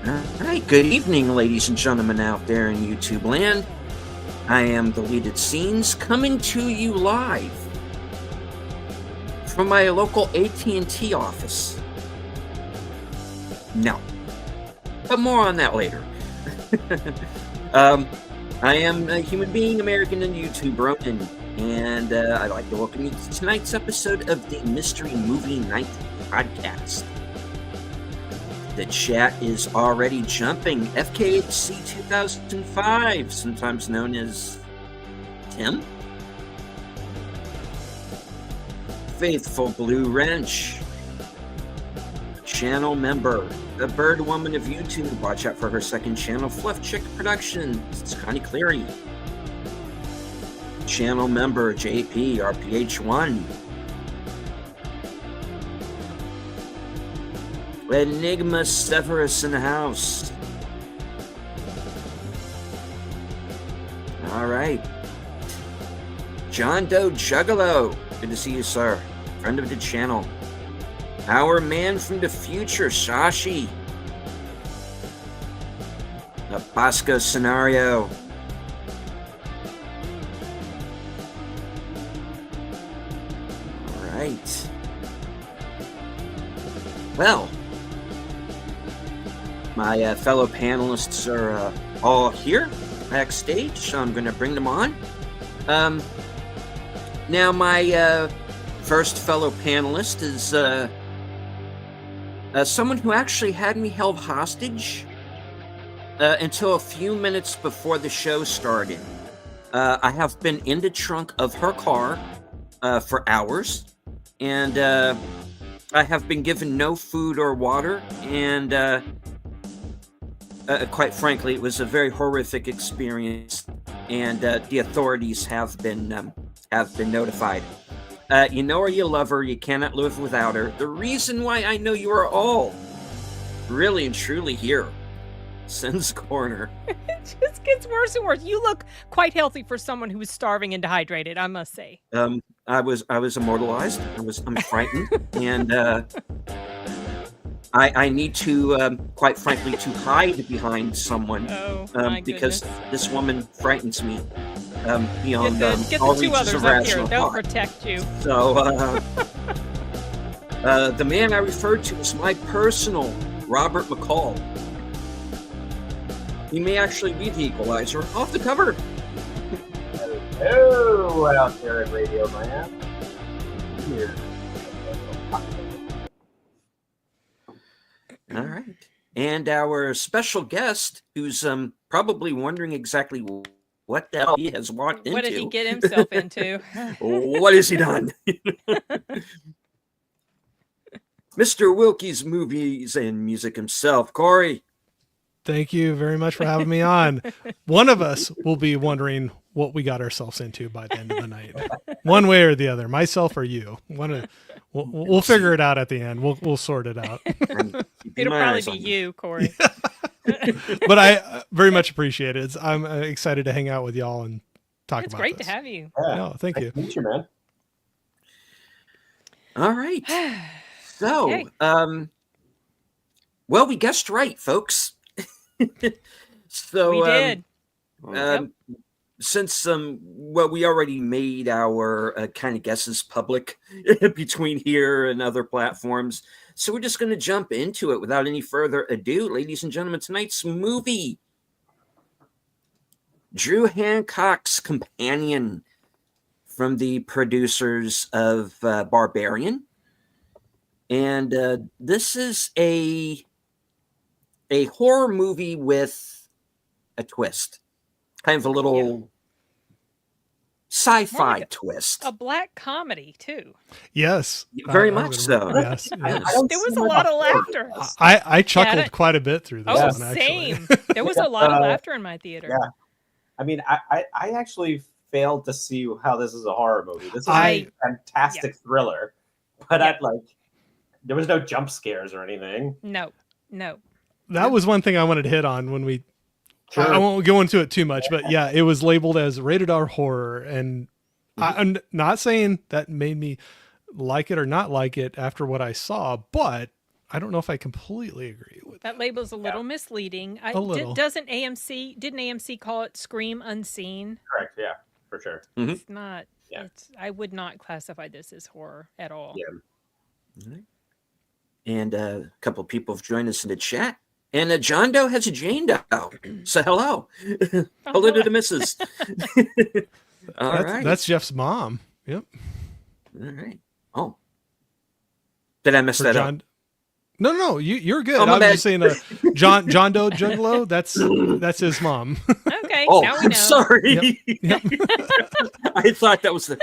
All right, good evening, ladies and gentlemen out there in YouTube land. I am Deleted Scenes coming to you live from my local AT&T office. No, but more on that later. I am a human being, American, and YouTuber, and I'd like to welcome you to tonight's episode of the Mystery Movie Night podcast. The chat is already jumping. FKHC 2005, sometimes known as Tim. Faithful Blue Wrench. Channel member, the Bird Woman of YouTube. Watch out for her second channel, Fluff Chick Productions. It's Connie Cleary. Channel member, JP, RPH1. Enigma Severus in the house. All right. John Doe Juggalo. Good to see you, sir. Friend of the channel. Our man from the future, Shashi. The Bosco Scenario. All right. Well, my fellow panelists are all here backstage, so I'm going to bring them on. Now, my first fellow panelist is someone who actually had me held hostage until a few minutes before the show started. I have been in the trunk of her car for hours, and I have been given no food or water, and quite frankly, it was a very horrific experience, and the authorities have been notified. You know her, you love her, you cannot live without her. The reason why I know you are all really and truly here, Sin's Corner. It just gets worse and worse. You look quite healthy for someone who was starving and dehydrated, I must say. I was immortalized. I'm frightened, and I need to, quite frankly, to hide behind someone because this woman frightens me beyond get all the two reaches others of up here. rational They'll thought. protect you. So, the man I referred to is my personal Robert McCall. He may actually be the equalizer off the cover. Hello out there in Radio Land. Here. All right. And our special guest, who's probably wondering exactly what the hell he has walked into. What did he get himself into? What has he done? Mr. Wilkie's Movies and Music himself, Corey. Thank you very much for having me on. One of us will be wondering what we got ourselves into by the end of the night, one way or the other, myself or you. We'll figure it out at the end. We'll sort it out. It'll probably be you, Corey. But I very much appreciate it. I'm excited to hang out with y'all and talk It's about great this. to have you. Yeah. No, thank you. Nice to meet you, man. All right. So, Okay. well, we guessed right, folks. So We did. since we already made our kind of guesses public between here and other platforms, so we're just going to jump into it without any further ado. Ladies and gentlemen, tonight's movie, Drew Hancock's Companion, from the producers of Barbarian. And this is a horror movie with a twist, kind of a little sci-fi More like twist. A black comedy, too. Yes. Very I much would so. agree. Yes. I yes. don't There see was a much lot of horror. laughter. I chuckled that- quite a bit through this Oh, one, actually. same. There was a lot of laughter in my theater. Yeah. I mean, I actually failed to see how this is a horror movie. This is I- a fantastic thriller, but there was no jump scares or anything. No. That was one thing I wanted to hit on when we. I won't go into it too much, but yeah, it was labeled as rated R horror, and I'm not saying that made me like it or not like it after what I saw, but I don't know if I completely agree with That label's a little misleading. A little. Didn't AMC call it Scream Unseen? Correct. Yeah, for sure. Mhm. It's not. Yeah. I would not classify this as horror at all. Yeah. Alright. And a couple of people have joined us in the chat. And John Doe has a Jane Doe. So hello. Hello to the missus. All right. That's Jeff's mom. Yep. All right. Oh. Did I mess For that John. up? No, you're good. Oh, my I'm bad. just saying, John Doe Juggalo. That's his mom. Okay, Oh, now we I'm know. sorry. Yep. I thought that was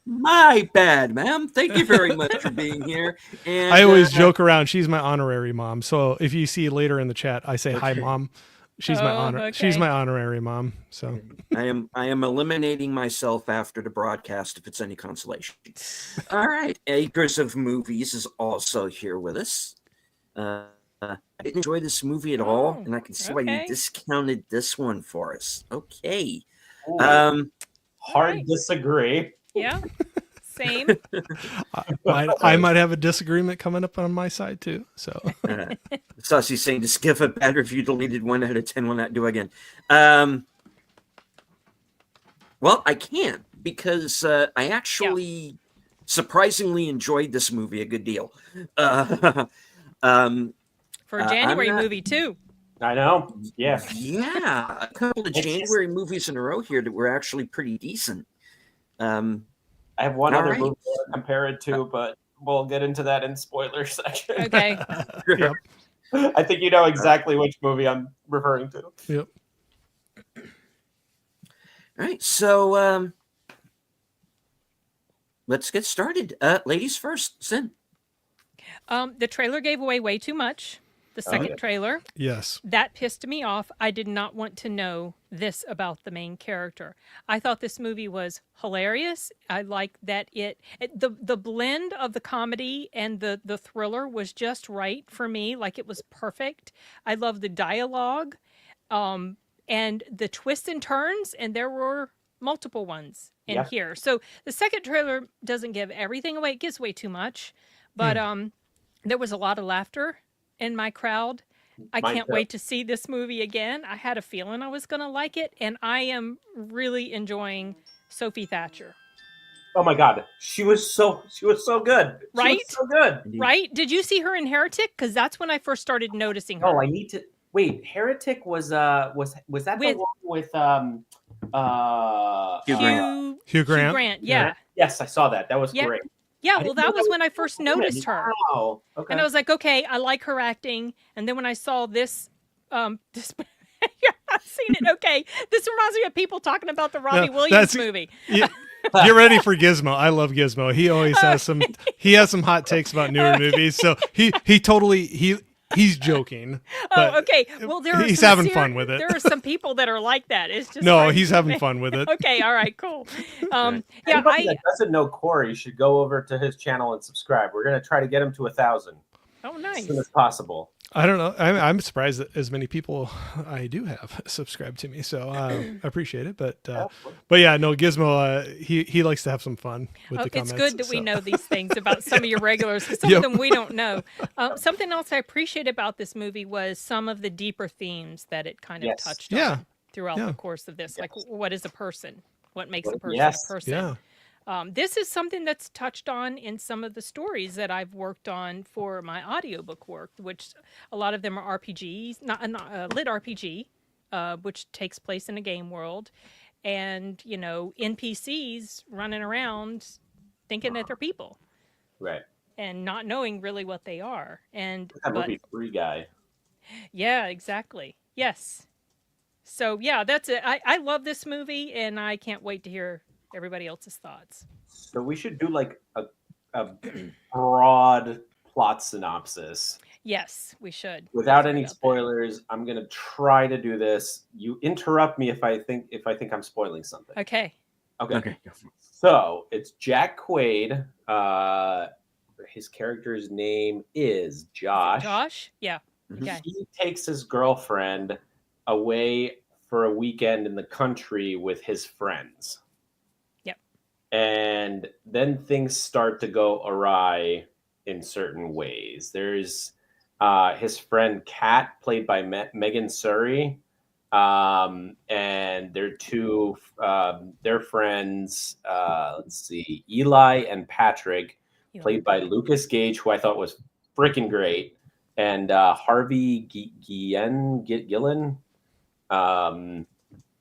my bad, ma'am. Thank you very much for being here. And I always joke around. She's my honorary mom. So if you see later in the chat, I say hi, Okay. mom. She's my Oh, She's okay. my honorary mom. So I am eliminating myself after the broadcast if it's any consolation. All right. Acres of Movies is also here with us. I didn't enjoy this movie at all, Oh, and I can see why you okay. discounted this one for us. Okay. Ooh, Um, hard alright. disagree. Yeah. Same. I might have a disagreement coming up on my side too. So Saucy's saying, just give a bad review, deleted 1 out of 10, will not do again. Well, I can't because I actually surprisingly enjoyed this movie a good deal. For a January I'm not- movie too. I know. Yeah. Yeah, a couple of It's just- January movies in a row here that were actually pretty decent. I have one All other right. movie to compare it to, but we'll get into that in spoiler section. Okay. Yep. I think you know exactly which movie I'm referring to. Yep. All right, so let's get started. Ladies first, Sin. The trailer gave away way too much. The second yeah. trailer. Yes. That pissed me off. I did not want to know this about the main character. I thought this movie was hilarious. I like that the blend of the comedy and the thriller was just right for me. Like it was perfect. I love the dialogue, and the twists and turns, and there were multiple ones in Yeah. here. So the second trailer doesn't give everything away. It gives way too much, but there was a lot of laughter in my crowd. I Mine can't too. wait to see this movie again. I had a feeling I was going to like it, and I am really enjoying Sophie Thatcher. Oh my god, she was so good. She Right? was so good. Right? Did you see her in Heretic? Because that's when I first started noticing her. Oh, I need to wait. Heretic was that With- the one with Hugh Grant. Hugh Grant. Yeah. Yes, I saw that. That was Yeah. great. Yeah, I well, didn't know that was that when I first noticed her. Wow. Okay. And I was like, okay, I like her acting. And then when I saw this, this I've seen it. Okay, this reminds me of people talking about the Robbie No, Williams that's- movie. Yeah. Get ready for Gizmo. I love Gizmo. He always has some hot takes about newer movies. So he's joking. But Oh, okay. Well, there are he's some having fun with it. There are some people that are like that. It's just No, like- he's having fun with it. Okay, all right, cool. Yeah, Anybody that doesn't know Corey should go over to his channel and subscribe. We're gonna try to get him to 1,000 Oh, as nice. soon as possible. I don't know. I'm surprised that as many people I do have subscribed to me. So I appreciate it. But yeah, no, Gizmo, he likes to have some fun with the It's comments. good that we so. know these things about some of your regulars, 'cause some Yep. of them we don't know. Something else I appreciate about this movie was some of the deeper themes that it kind of Yes. touched Yeah. on throughout Yeah. the course of this. Like, Yes. what is a person? What makes a What- person yes. a person? Yeah. This is something that's touched on in some of the stories that I've worked on for my audiobook work, which a lot of them are RPGs, not lit RPG, which takes place in a game world, and NPCs running around thinking that they're people Right. and not knowing really what they are. And That but movie Free Guy. yeah, exactly. Yes. So yeah, that's it. I love this movie, and I can't wait to hear everybody else's thoughts. So we should do like a broad plot synopsis Yes, we should. without Sorry any about that. spoilers. I'm gonna try to do this. You interrupt me if I think I'm spoiling something. Okay. Okay. So it's Jack Quaid. His character's name is Josh. Josh? Yeah. Mhm. Okay. He takes his girlfriend away for a weekend in the country with his friends. Yep. And then things start to go awry in certain ways. There's his friend Kat, played by Megan Surrey, and their two their friends. Let's see, Eli and Patrick, played by Lucas Gage, who I thought was freaking great, and Harvey Gillen.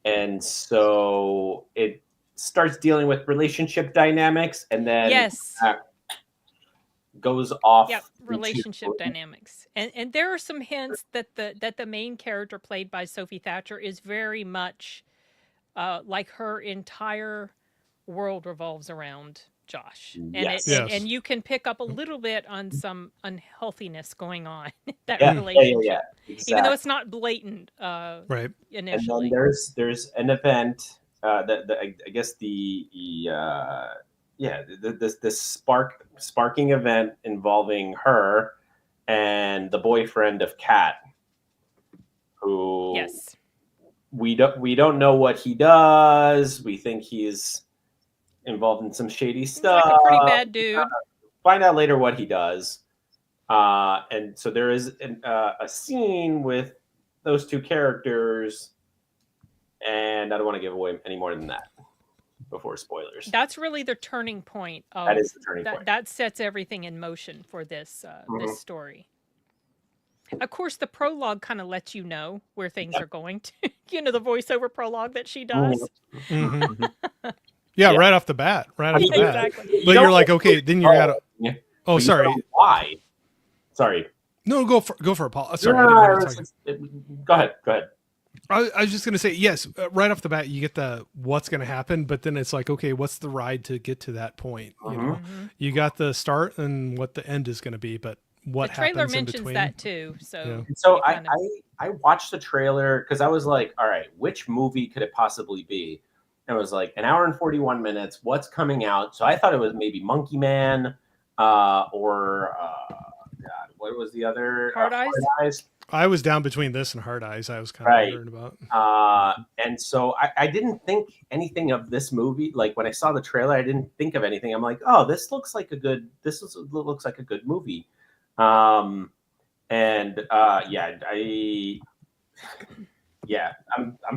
And so it starts dealing with relationship dynamics, and then Yes. Goes off. Yep, relationship dynamics. And there are some hints that the main character played by Sophie Thatcher is very much like her entire world revolves around Josh. And Yes. and you can pick up a little bit on some unhealthiness going on in that Yeah, relationship. exactly. Even though it's not blatant Right. initially. And then there's an event that I guess this sparking event involving her and the boyfriend of Kat, who Yes. we don't know what he does. We think he's involved in some shady He's stuff. like a pretty bad dude. Find out later what he does. And so there is a scene with those two characters, and I don't want to give away any more than that before spoilers. That's really the turning point of That is the turning point. that sets everything in motion for this this story. Of course, the prologue kind of lets you know where things are going to. The voiceover prologue that she does. Mhm. Yeah, Yeah. right off the bat. Right off the bat. Exactly. But you're like, okay, then you're at a. Yeah. Oh, But you sorry. don't know why? Sorry. No, go for it, Paul. Sorry. No, I didn't mean to talk. Go ahead. I was just gonna say yes. Right off the bat, you get the what's gonna happen, but then it's like, okay, what's the ride to get to that point? You know, Mhm. you got the start and what the end is gonna be, but what The trailer happens in mentions between? that too. So, Yeah. So you I, kind of- I watched the trailer because I was like, all right, which movie could it possibly be? And it was like an hour and 41 minutes. What's coming out? So I thought it was maybe Monkey Man or God, what was the other? Hard Eyes? Eyes. I was down between this and Hard Eyes. I was kind Right. of wondering about. And so I didn't think anything of this movie. Like when I saw the trailer, I didn't think of anything. I'm like, oh, this looks like a good movie. I'm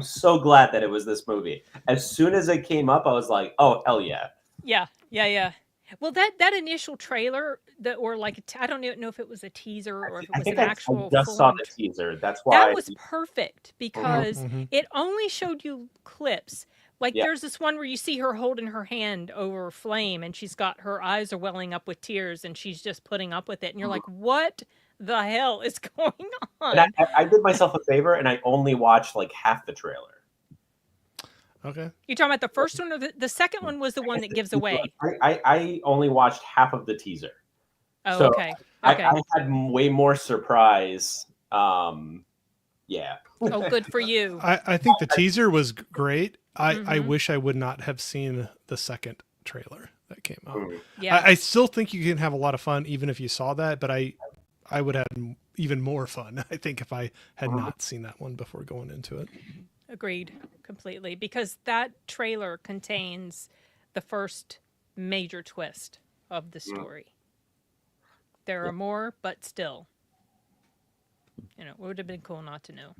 so glad that it was this movie. As soon as it came up, I was like, oh, hell yeah. yeah. Well, that initial trailer or like I don't know if it was a teaser or if it I was think an I actual. just saw full-on the teaser. That's why That was perfect because Mhm. it only showed you clips. Like Yeah. there's this one where you see her holding her hand over a flame and she's got her eyes are welling up with tears and she's just putting up with it. And you're like, what the hell is going on? And I did myself a favor and I only watched like half the trailer. Okay. You're talking about the first one or the second one was the one that gives away. I only watched half of the teaser. Oh, So, okay. I Okay. had way more surprise. Yeah. Oh, good for you. I think the teaser was great. I Mhm. wish I would not have seen the second trailer that came out. Mm. Yeah. I still think you can have a lot of fun even if you saw that, but I would have even more fun, I think, if I had not seen that one before going into it. Agreed completely because that trailer contains the first major twist of the story. There are more, but still, it would have been cool not to know.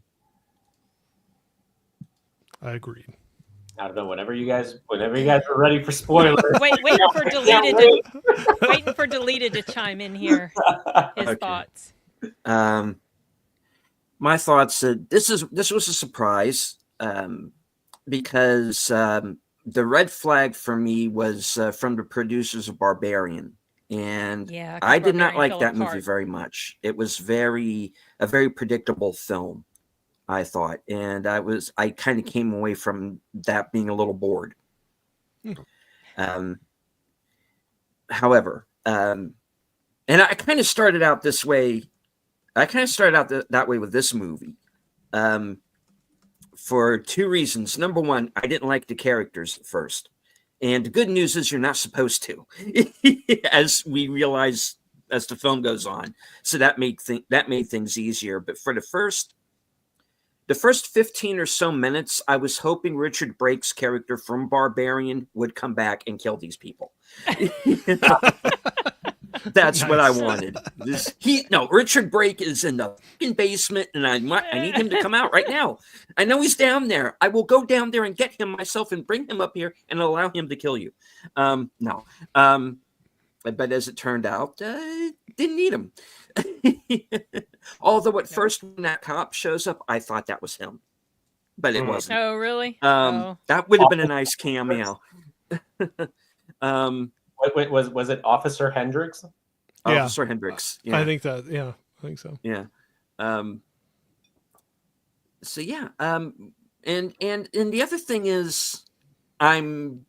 I agreed. I don't know. Whenever you guys are ready for spoilers. Waiting for deleted to chime in here. His Okay. thoughts. My thoughts. This was a surprise because the red flag for me was from the producers of Barbarian, and Yeah, I did not Barbarian like fell that movie apart. very much. It was a very predictable film, I thought, and I kind of came away from that being a little bored. However, and I kind of started out this way. I kind of started out that way with this movie for two reasons. Number one, I didn't like the characters at first. And the good news is you're not supposed to, as we realize as the film goes on. So that made things easier. But for the first 15 or so minutes, I was hoping Richard Brake's character from Barbarian would come back and kill these people. That's what I Nice. wanted. Richard Brake is in the fucking basement, and I need him to come out right now. I know he's down there. I will go down there and get him myself and bring him up here and allow him to kill you. No. But as it turned out, didn't need him. Although at first when that cop shows up, I thought that was him, but it wasn't. Oh, really? That would have been a nice cameo. Wait, was it Officer Hendricks? Yeah. Officer Hendricks. Yeah. I think that. Yeah, I think so. Yeah. So yeah. And the other thing is, I'm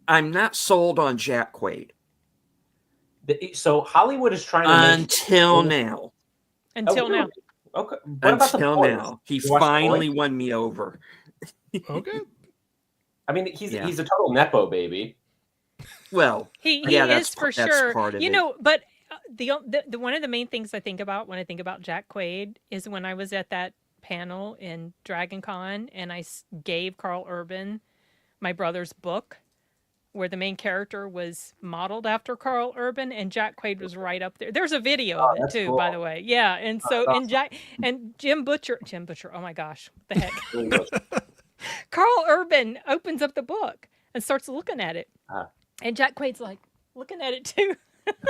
not sold on Jack Quaid So Hollywood is trying to until now. Until now. Okay. What about the Until boys? now, he You watched The finally Boys? won me over. Okay. I mean, he's Yeah. a total nepo baby. Well, He yeah, is for that's sure. part of You it. know, but the one of the main things I think about when I think about Jack Quaid is when I was at that panel in Dragon Con and I gave Carl Urban my brother's book where the main character was modeled after Carl Urban and Jack Quaid was right up there. There's a video of it that's too, by cool. the way. Yeah, and so that's and Jack and Jim Butcher. Oh my gosh, what the heck? Carl Urban opens up the book and starts looking at it, and Jack Quaid's like looking at it too.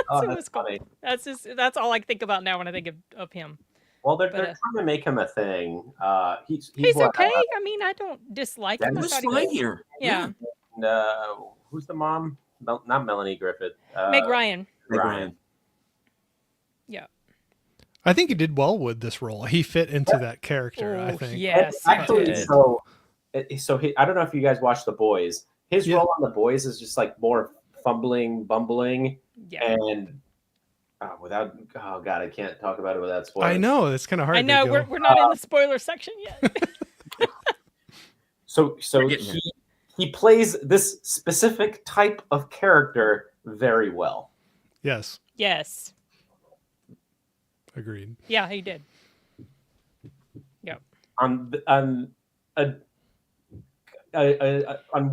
Oh, So that's it's cool. funny. That's all I think about now when I think of him. Well, they're But, trying to make him a thing. He's He's what, okay. I mean, I don't dislike That him. it I was thought he fine was- here. Yeah, who's the mom? Not Melanie Griffith. Meg Ryan. Meg Ryan. Ryan. Yeah. I think he did well with this role. He fit into that character. I Oh, think. yes, he Actually, did. so I don't know if you guys watched The Boys. His Yeah. role on The Boys is just like more fumbling, bumbling, Yeah. and oh god, I can't talk about it without spoiling. I know it's kind of hard. I know To go. we're not in the spoiler section yet. So We're getting there. he plays this specific type of character very well. Yes, Yes. agreed. Yeah, he did. On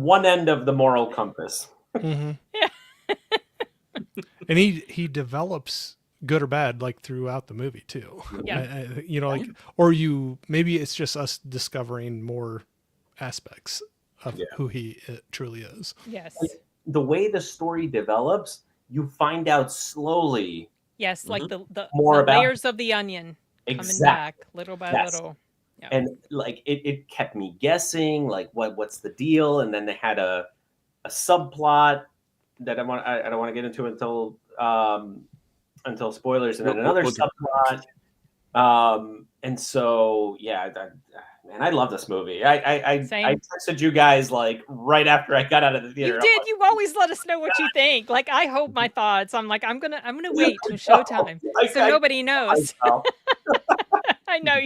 one end of the moral compass. Hmm. Yeah. And he develops good or bad like throughout the movie too. Yeah. You know, like or maybe it's just us discovering more aspects of who he truly is. Yes. The way the story develops, you find out slowly Yes, like the More the about- layers of the onion coming exactly. back little by Yes. little. Yeah. And like it kept me guessing, like what's the deal? And then they had a subplot that I don't want to get into until spoilers, and then another We'll get- subplot. And so yeah, man, I love this movie. I Same. texted you guys like right after I got out of the theater. You did. You always let us know what you think. Like I hold my thoughts. I'm like I'm gonna wait till showtime so nobody knows. I know.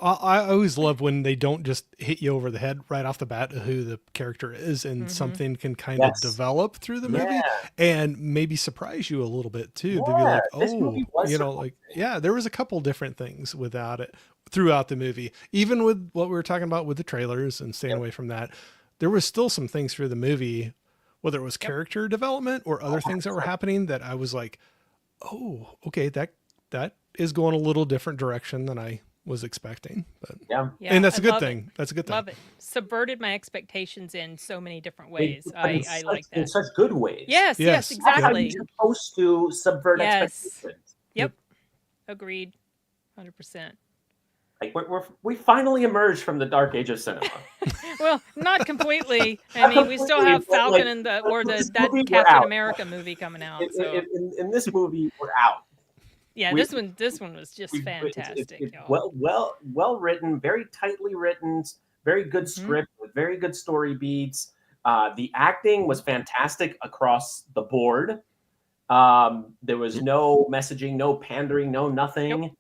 I always love when they don't just hit you over the head right off the bat of who the character is, and something can kind Yes. of develop through the movie Yeah. and maybe surprise you a little bit too. To be Yeah, like, this oh, movie was you know, like there was a couple different things without it throughout the movie. Even with what we were talking about with the trailers and staying away from that, there was still some things through the movie, whether it was character development or other things that were happening that I was like, oh, okay, that is going a little different direction than I was expecting. But Yeah. Yeah, and that's a I good love it. thing. That's a good thing. Love it. Subverted my expectations in so many different ways. I like In that. such good ways. Yes, Yes. yes, That's how exactly. you're supposed to subvert Yes. expectations. Yep. Agreed. 100%. Like we finally emerged from the dark age of cinema. Well, not completely. I Not mean, we still completely, have but, Falcon like, and that this Captain movie, we're out. America movie coming out. In, So in this movie, we're out. yeah, we- this one was just fantastic. It's y'all. well written, very tightly written, very good Mm-hmm. script with very good story beats. The acting was fantastic across the board. There was no messaging, no pandering, no nothing.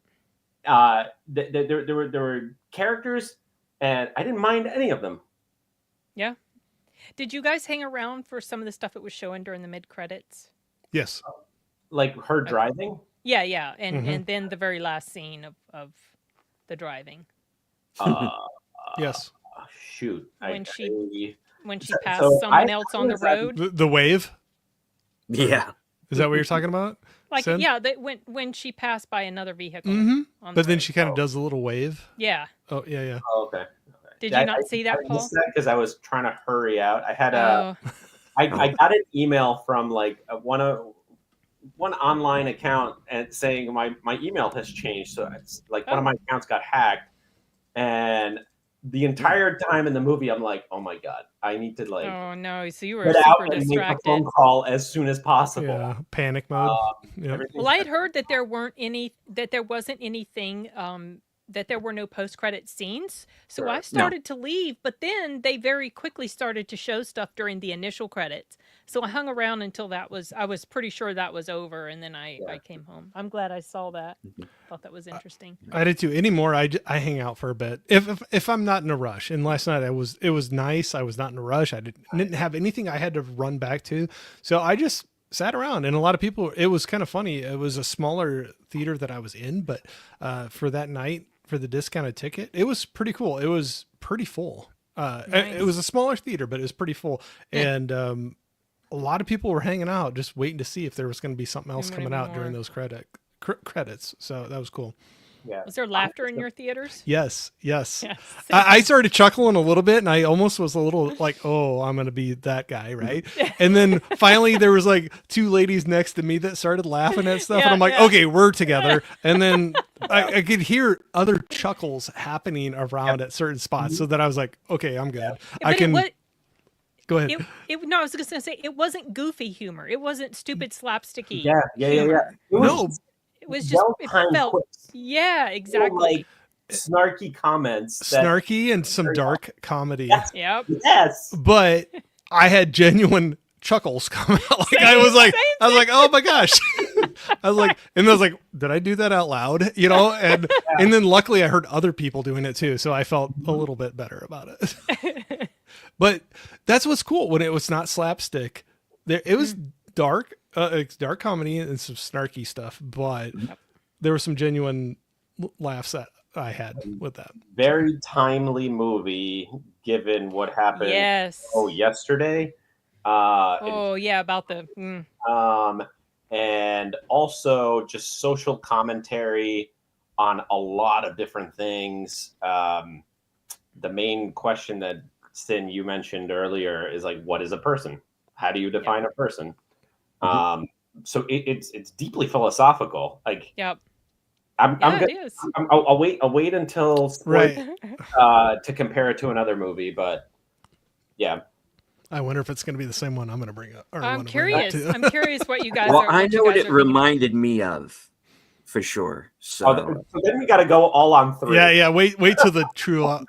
There were characters, and I didn't mind any of them. Yeah. Did you guys hang around for some of the stuff it was showing during the mid credits? Yes. Like her driving. Yeah, yeah, and Mhm. and then the very last scene of the driving Yes. Shoot. When she passed So someone I else on the was at- road. The wave. Yeah. Is that what you're talking about? Like, Sin? yeah, that when she passed by another vehicle. Mm-hmm. On But the then road. she kind of does a little wave. Yeah. Oh yeah, yeah. Oh, okay. Did you not see that, I Paul? missed that because I was trying to hurry out. I had Oh, I got an email from like one online account and saying my email has changed. So it's like one of my accounts got hacked, and the entire time in the movie, I'm like, oh my god, I need to like oh no! So you were get super out and make a distracted. phone call as soon as possible. Yeah, panic mode. Yep. Everything's Well, I had heard that there wasn't anything, that there were no post-credit scenes. So Sure. I started to leave, but then they very quickly started to show stuff during the initial credits. So I hung around until I was pretty sure that was over, and then I came home. I'm glad I saw that. Thought that was interesting. I did too. Anymore, I hang out for a bit if I'm not in a rush. And last night it was nice. I was not in a rush. I didn't have anything I had to run back to, so I just sat around. And a lot of people. It was kind of funny. It was a smaller theater that I was in, but for that night for the discounted ticket, it was pretty cool. It was pretty full. Nice. It was a smaller theater, but it was pretty full. And a lot of people were hanging out, just waiting to see if there was going to be something else coming out during those credits. So that was cool. Yeah. Was there laughter in your theaters? Yes. Yes. I started chuckling a little bit, and I almost was a little like, oh, I'm going to be that guy. Right. And then finally there was like two ladies next to me that started laughing at stuff. And I'm like, okay, we're together. And then I could hear other chuckles happening around at certain spots. So that I was like, okay, I'm good. I can go ahead. No, I was just going to say, it wasn't goofy humor. It wasn't stupid slapsticky. Yeah. humor. No, It was just, it felt, quips. yeah, exactly. Like snarky comments. snarky and some dark comedy. Yes. Yep. Yes. But I had genuine chuckles coming out. Like I was like, oh my gosh. I was like, did I do that out loud? You know, and then luckily I heard other people doing it too, so I felt a little bit better about it. But that's what's cool when it was not slapstick. It was dark. It's dark comedy and some snarky stuff, but there were some genuine laughs that I had with that. Very timely movie given what happened. Yes. Yesterday. Oh yeah, about the. And also just social commentary on a lot of different things. The main question that Sin you mentioned earlier is like, what is a person? How do you define a person? So it's deeply philosophical. Like, Yep. It is. I'll wait until right to compare it to another movie, but yeah. I wonder if it's going to be the same one I'm going to bring up. I'm curious. I'm curious what you guys. Well, I know what it reminded me of, for sure. So, so then we got to go all on 3. Yeah. Wait till the true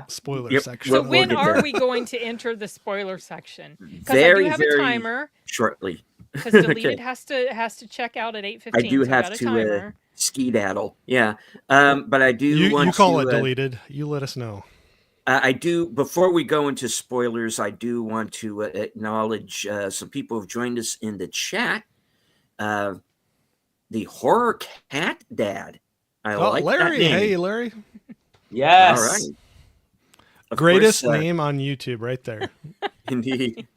spoiler section. So when are we going to enter the spoiler section? Because I do have a timer shortly. Because Deleted has to check out at 8:15. I do have to skedaddle. Yeah, but I do. You call it Deleted. You let us know. I do. Before we go into spoilers, I do want to acknowledge some people who have joined us in the chat. The Horror Cat Dad. I like Larry. That name. Hey, Larry. Yes. All right. Greatest name on YouTube, right there. Indeed.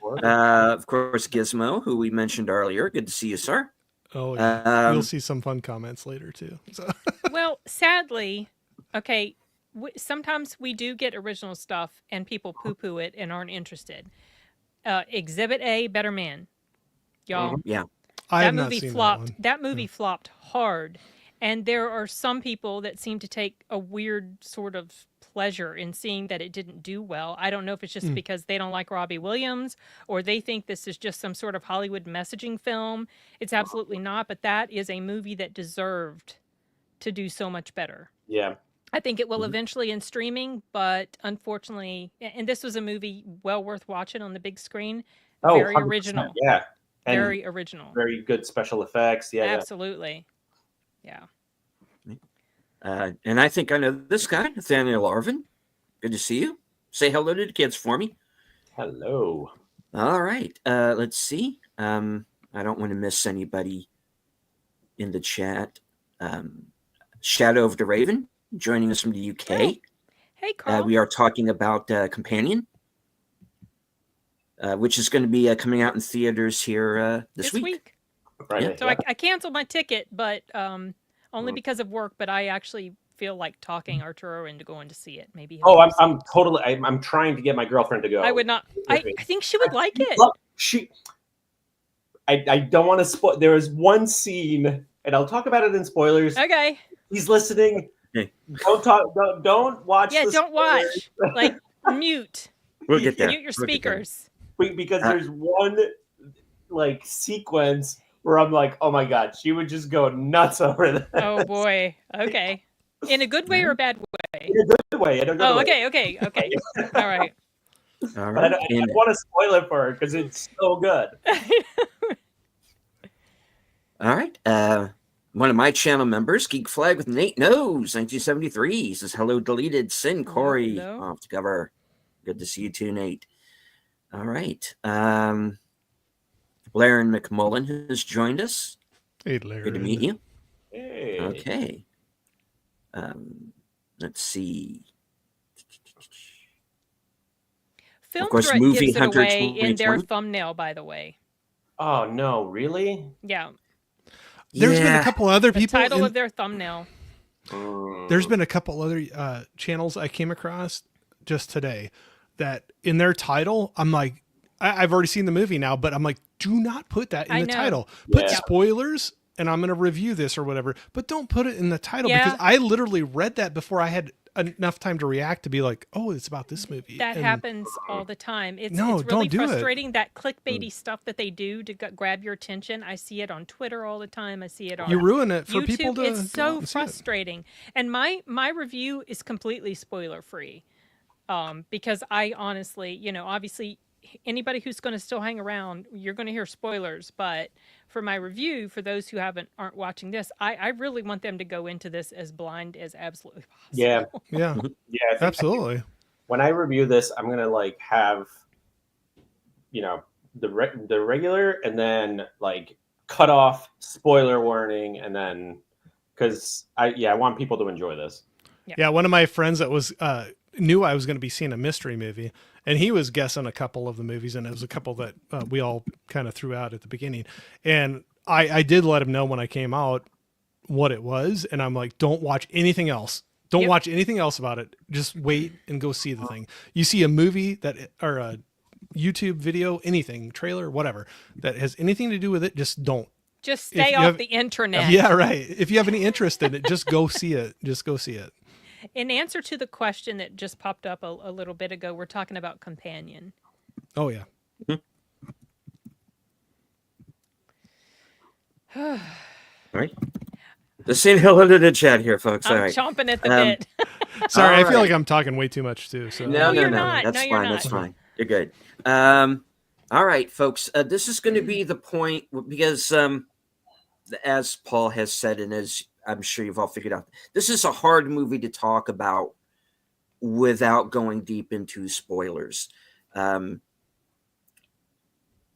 Of course, Gizmo, who we mentioned earlier. Good to see you, sir. Oh, yeah. You'll see some fun comments later too. So. Well, sadly, okay. Sometimes we do get original stuff and people poo-poo it and aren't interested. Exhibit A, Better Man, y'all. Yeah, that movie flopped. That movie flopped hard, and there are some people that seem to take a weird sort of pleasure in seeing that it didn't do well. I don't know if it's just because they don't like Robbie Williams or they think this is just some sort of Hollywood messaging film. It's absolutely not, but that is a movie that deserved to do so much better. Yeah. I think it will eventually in streaming, but unfortunately, and this was a movie well worth watching on the big screen. Very 100%, original. Yeah. And very original. Very good special effects. Yeah. Absolutely. Yeah. And I think I know this guy, Nathaniel Arvin. Good to see you. Say hello to the kids for me. Hello. All right. Let's see. I don't want to miss anybody in the chat. Shadow of the Raven joining us from the UK. Hey, Carl. We are talking about Companion. which is going to be coming out in theaters here this week. Friday. So yeah. I canceled my ticket, but only Mm. because of work. But I actually feel like talking Arturo into going to see it. Maybe. he'll Oh, go see I'm it. totally. I'm trying to get my girlfriend to go. I would not. I think she would like it. Look, I don't want to spoil. There is one scene, and I'll talk about it in spoilers. Okay. He's listening. Okay. Don't talk. Don't watch. Yeah. the Don't spoilers. watch. Like mute. We'll get there. Mute your We'll get there. speakers. Because there's one like sequence where I'm like, oh my god, she would just go nuts over this. Oh boy. Okay. In a good way or a bad way? In a good way. In a good Oh, way. okay. All right. All But I right. don't want to spoil it for her because it's so good. All right. One of my channel members, Geek Flag with Nate Knows, 1973, says, hello, deleted. Sin Corey Hello. off the cover. Good to see you too, Nate. All right. Laren McMullen has joined us. Hey, Larry. Good to meet you. Hey. Okay. Let's see. Film course, Threat Movie gives it Hunter away in their 2020. thumbnail, by the way. Oh no, really? Yeah. There's been a couple other The people. title in- of their thumbnail. There's been a couple other channels I came across just today that in their title, I'm like, I've already seen the movie now, but I'm like, do not put that in I the know. title. Put Yeah. spoilers, and I'm going to review this or whatever, but don't put it in the title Yeah. because I literally read that before I had enough time to react to be like, oh, it's about this movie. That And happens all the time. It's No, it's really don't do it. frustrating that clickbaity stuff that they do to grab your attention. I see it on Twitter all the time. I see it on You ruin it for YouTube. people to. It's go out so and see it. frustrating. And my review is completely spoiler free, because I honestly, obviously anybody who's going to still hang around, you're going to hear spoilers. But for my review, for those who aren't watching this, I really want them to go into this as blind as absolutely possible. Yeah. Yeah, Yeah, I think absolutely. when I review this, I'm gonna like have, the regular, and then like cut off spoiler warning, and then because I want people to enjoy this. Yeah, one of my friends that was knew I was going to be seeing a mystery movie, and he was guessing a couple of the movies, and it was a couple that we all kind of threw out at the beginning. And I did let him know when I came out what it was, and I'm like, don't watch anything else. Don't Yep. watch anything else about it. Just wait and go see the thing. You see a movie or a YouTube video, anything, trailer, whatever, that has anything to do with it, just don't. Just If stay you off have- the internet. Yeah, right. If you have any interest in it, just go see it. Just go see it. In answer to the question that just popped up a little bit ago, we're talking about Companion. Oh yeah. All right. The same hello to the chat here, folks. All I'm right. chomping at the Um, bit. Sorry, I All feel right. like I'm talking way too much too. So No, you're no. not. That's No, you're fine. That's not. fine. You're good. All right, folks. This is going to be the point because, as Paul has said, and as I'm sure you've all figured out, this is a hard movie to talk about without going deep into spoilers.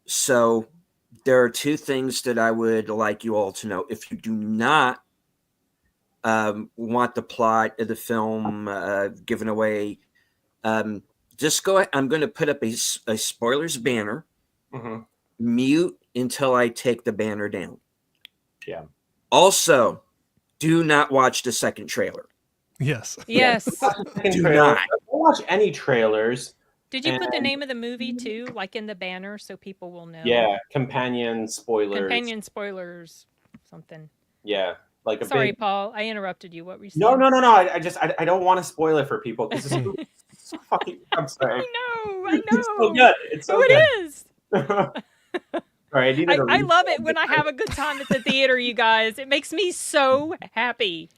So there are two things that I would like you all to know. If you do not want the plot of the film given away, just go ahead. I'm going to put up a spoilers banner. Mhm. Mute until I take the banner down. Yeah. Also, do not watch the second trailer. yes. Yes. Second Do trailer. not. Don't watch any trailers. Did you put the And- name of the movie too, like in the banner, so people will know? Yeah, companion spoilers. Companion spoilers, something. Yeah, like a Sorry, big. Paul. I interrupted you. What were you saying? No. I don't want to spoil it for people because it's so fucking. I'm sorry. I know. It's so good. It's so Oh, it good. is. All right, I needed a I love it refill. when I have a good time at the theater, you guys. It makes me so happy.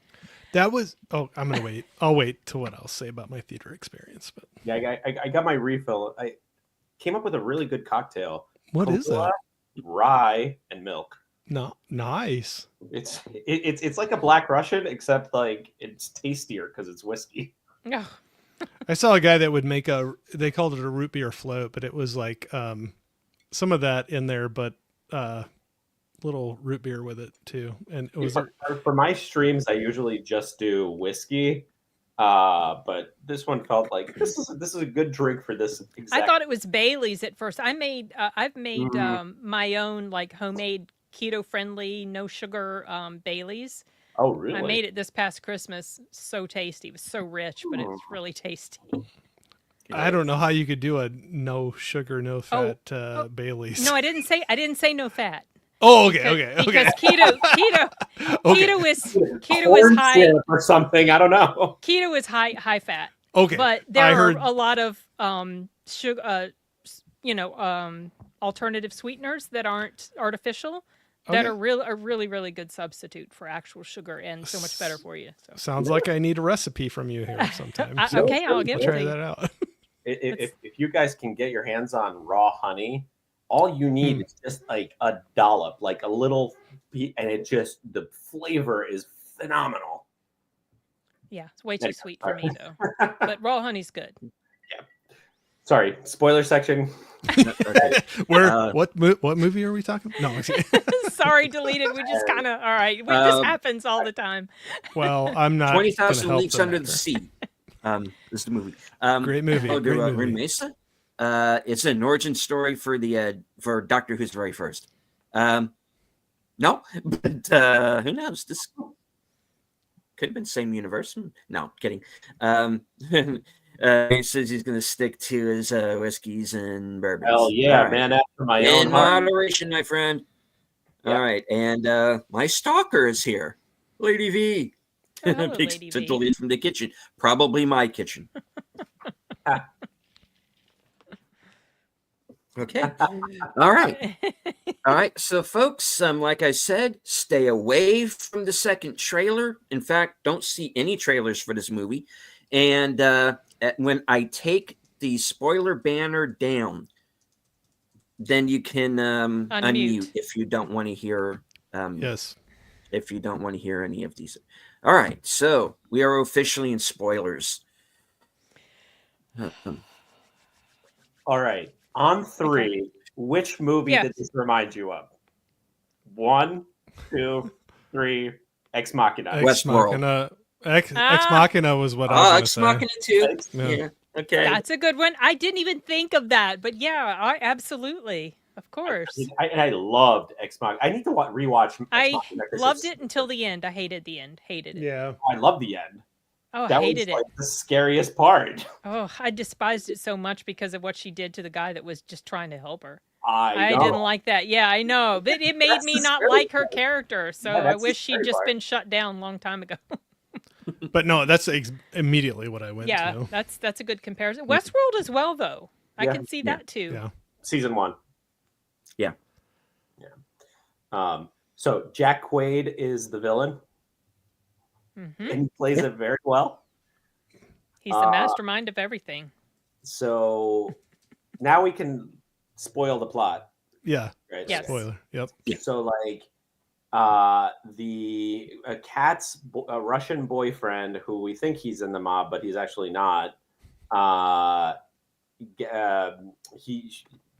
That was. Oh, I'm gonna wait. I'll wait till what I'll say about my theater experience. But Yeah, I got my refill. I came up with a really good cocktail. what is Cola, that? Rye and milk. No, nice. It's like a Black Russian, except like it's tastier because it's whiskey. Ugh. I saw a guy that would make they called it a root beer float, but it was like some of that in there, but little root beer with it too. And it was For my streams, I usually just do whiskey, But this one felt like this is a good drink for this exact. I thought it was Bailey's at first. I've made Mhm. my own like homemade keto friendly, no sugar Bailey's. Oh, I really? made it this past Christmas. So tasty. It was so rich, but it's really tasty. I don't know how you could do a no sugar, no fat Bailey's. No, I didn't say no fat. Oh, okay, Because, okay, okay. because Okay. keto Corn is high syrup or something. I don't know. keto is high fat. Okay. But there I are heard- a lot of sugar, alternative sweeteners that aren't artificial that Okay. are a really good substitute for actual sugar and so much better for you. So Sounds like I need a recipe from you here sometime. okay, I'll give I'll it try to you. that out. If you guys can get your hands on raw honey, all you need is just like a dollop, like a little, and the flavor is phenomenal. Yeah, it's way too Anyway, sweet for me though. But raw honey's good. Sorry, spoiler section. Okay. Where what movie are we talking? No. Sorry, deleted. We just kind of all right. This happens all the time. Well, I'm not. 20,000 gonna help Leagues the Under the matter. Sea. This is the movie. Great movie. Oh, Great movie. Rin Mesa. It's an origin story for for Doctor Who's very first. No, but who knows? This could have been same universe. No, kidding. He says he's going to stick to his whiskeys and bourbons. Hell yeah, All right. man! After my In own heart. moderation, my friend. Yeah. All right, and my stalker is here, Lady V. Oh, hello, Picks Lady to V. delete from the kitchen, probably my kitchen. Okay. All right. All right. So, folks, like I said, stay away from the second trailer. In fact, don't see any trailers for this movie. And when I take the spoiler banner down, then you can unmute if you don't want to hear. Yes. If you don't want to hear any of these. All right. So we are officially in spoilers. All right. On three, which movie Yeah. did this remind you of? 1, 2, 3. Ex Machina. Ex Westworld. Machina. Ex Machina was what I was Oh, going to Ex say. Machina too. Yeah. Yeah. Okay. That's a good one. I didn't even think of that, but yeah, absolutely, of course. I loved Ex Machina. I need to rewatch Ex I Machina 'cause loved it's- it until the end. I hated the end. Hated it. Yeah. I love the end. Oh, I That hated was it. like the scariest part. Oh, I despised it so much because of what she did to the guy that was just trying to help her. I I know. didn't like that. Yeah, I know. But it made That's me the not scary like her part. character. So Yeah, I that's the wish she'd scary just part. been shut down a long time ago. But no, that's immediately what I went Yeah, to. that's a good comparison. Westworld as well, though. I Yeah. can see that too. Yeah. Season 1. Yeah. So Jack Quaid is the villain, Hmm and he plays it very well. He's the mastermind of everything. So now we can spoil the plot. Yeah. Right? Yes. Spoiler. Yep. So like Kat's Russian boyfriend, who we think he's in the mob, but he's actually not.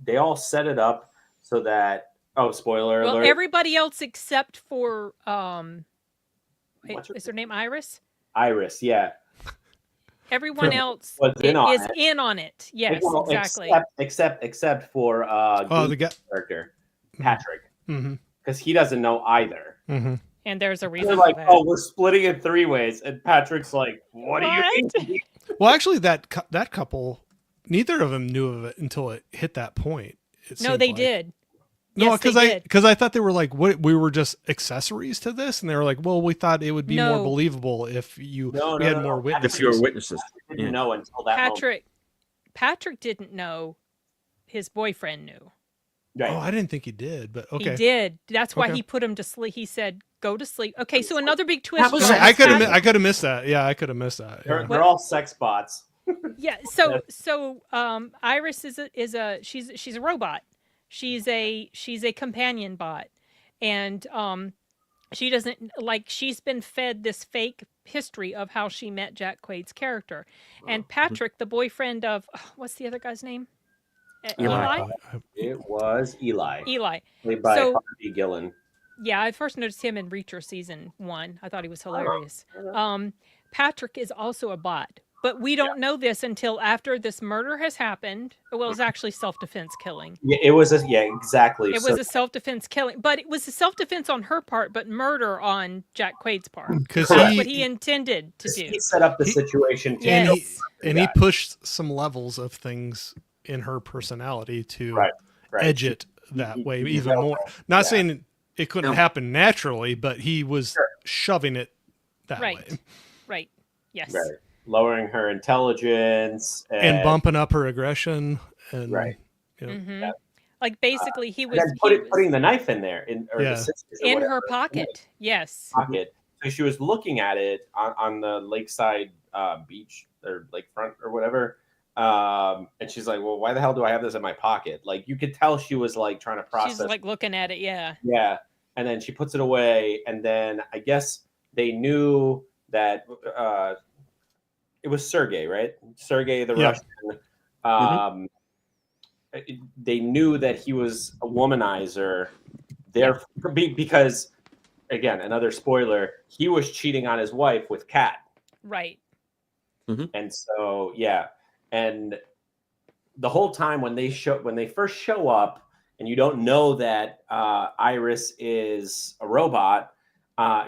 They all set it up so that spoiler Well, alert. everybody else except for What's her is her name Iris? Iris, yeah. Everyone else Was in on is it. in on it. Yes, Well, exactly. Except for Oh, Goose the guy. character, Patrick, Mm-hmm. because he doesn't know either. Mm-hmm. And there's a reason They're for like, that. oh, we're splitting in 3 ways, and Patrick's like, what do you mean? Well, actually, that couple, neither of them knew of it until it hit that point. It No, seemed they like. did. No, Yes, they did. because I thought they were like, what, we were just accessories to this, and they were like, well, we thought it would be more No. believable if we No, had more witnesses. If you're witnesses. Didn't Yeah. know until that Patrick didn't know. His boyfriend knew. moment. Right. Oh, I didn't think he did, but okay. He did. That's why Okay. he put him to sleep. He said, "Go to sleep." Okay, so another big twist. was was it? I could Patrick- have missed that. Yeah, I could have missed that. They're, Yeah. they're all sex bots. Yeah. So Iris is she's a robot. She's a companion bot, and she doesn't she's been fed this fake history of how she met Jack Quaid's character, and Patrick, the boyfriend of what's the other guy's name? Eli. It was Eli, Eli. played by So- Harvey Gillen. Yeah, I first noticed him in Reacher season 1. I thought he was hilarious. Patrick is also a bot, but we don't know this until after this murder has happened. Well, it was actually self-defense killing. Yeah, it was exactly. It was a self-defense killing, but it was a self-defense on her part, but murder on Jack Quaid's part. Because That's what he intended to do. He set up the situation to Yes. he pushed some levels of things in her personality to Right. edge it that he- way he even felt more. that. Not Yeah. saying it couldn't No. happen naturally, but he was Sure. shoving it that Right. way Right. Yes. Right. Lowering her intelligence and bumping up her aggression and Right. you know, Mhm. Yeah. Like basically, he and was, then putting the knife in there or Yeah. the scissors or in whatever her pocket. Yes. pocket. So she was looking at it on the lakeside beach or lakefront or whatever. And she's like, well, why the hell do I have this in my pocket? Like, you could tell she was like trying to process. She's like looking at it. Yeah. Yeah. And then she puts it away. And then I guess they knew that it was Sergey, right? Sergey the Yeah. Russian. They knew that he was a womanizer there because, again, another spoiler, he was cheating on his wife with Kat. Right. And so, yeah. And the whole time when they first show up and you don't know that Iris is a robot,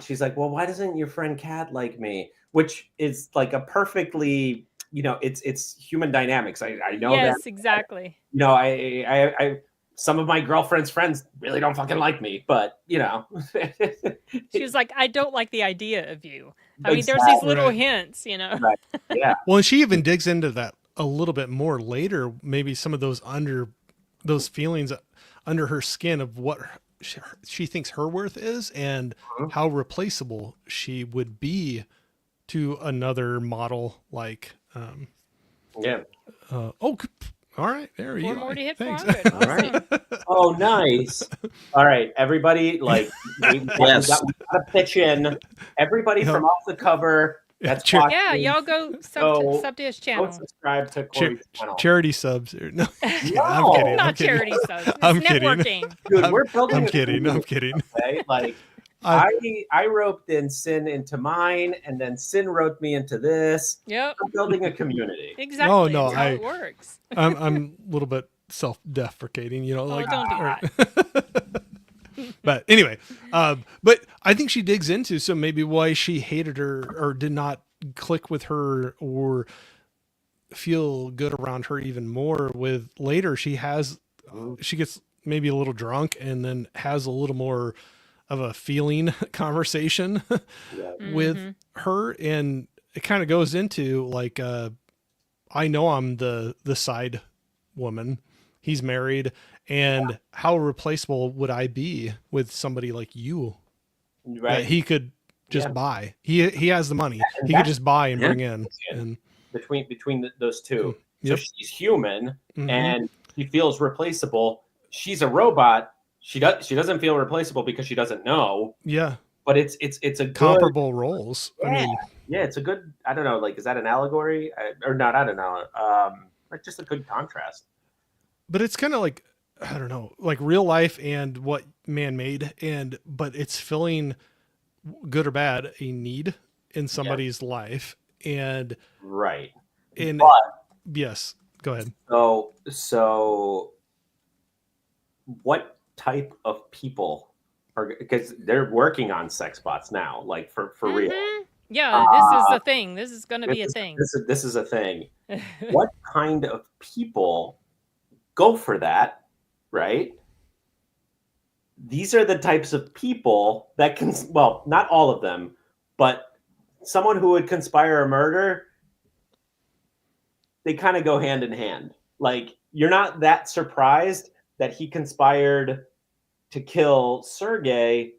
she's like, well, why doesn't your friend Kat like me? Which is like a perfectly, it's human dynamics. I know that. Yes, exactly. I some of my girlfriend's friends really don't fucking like me, but She was like, I don't like the idea of you. I mean, there's these Exactly. little Right. hints, yeah, well, and she even digs into that a little bit more later, maybe some of those feelings under her skin of what she thinks her worth is and how replaceable she would be to another model like yeah. All right, there you Four go. more to hit Thanks. 400. All right. Oh, nice. All right, everybody, like we Yes. got to pitch in. Everybody from off the cover. That's Cheer- watching, Yeah, y'all go So, sub to his go channel. subscribe to Corey's channel. Charity subs. No, No, I'm kidding. Not I'm kidding. charity subs. It's I'm kidding. networking. Dude, we're building. I'm a kidding. I'm community, kidding. okay? Like I- I roped in Sin into mine, and then Sin roped me into this. Yep. I'm building a community. Exactly. Oh, no, That's how it works. I'm a little bit self-deprecating, like don't do that. But anyway, but I think she digs into so maybe why she hated her or did not click with her or feel good around her even more with later she gets maybe a little drunk and then has a little more of a feeling conversation Yeah. with her, and it kind of goes into like I know I'm the side woman, he's married, and how replaceable would I be with somebody like you that Right. he could just Yeah. buy. He has the money, And he could that's- just buy and Yeah. bring in. Yeah. And between those two. Yep. So she's human Mhm. and she feels replaceable. She's a robot. She doesn't feel replaceable because she doesn't know. yeah, But it's a good, comparable roles. I Yeah. mean, yeah, it's a good. I don't know. Like, is that an allegory or not? I don't know. Like just a good contrast. but it's kind of like, I don't know, like real life and what man made, but it's filling, good or bad, a need in somebody's life. And Right. But yes, go ahead. So what type of people are, because they're working on sex bots now, like for real. Mhm. Yeah, this is the thing. This is going to be a This is- thing. This is a thing. What kind of people go for that, right? These are the types of people that can, well, not all of them, but someone who would conspire a murder, they kind of go hand in hand. Like, you're not that surprised that he conspired to kill Sergey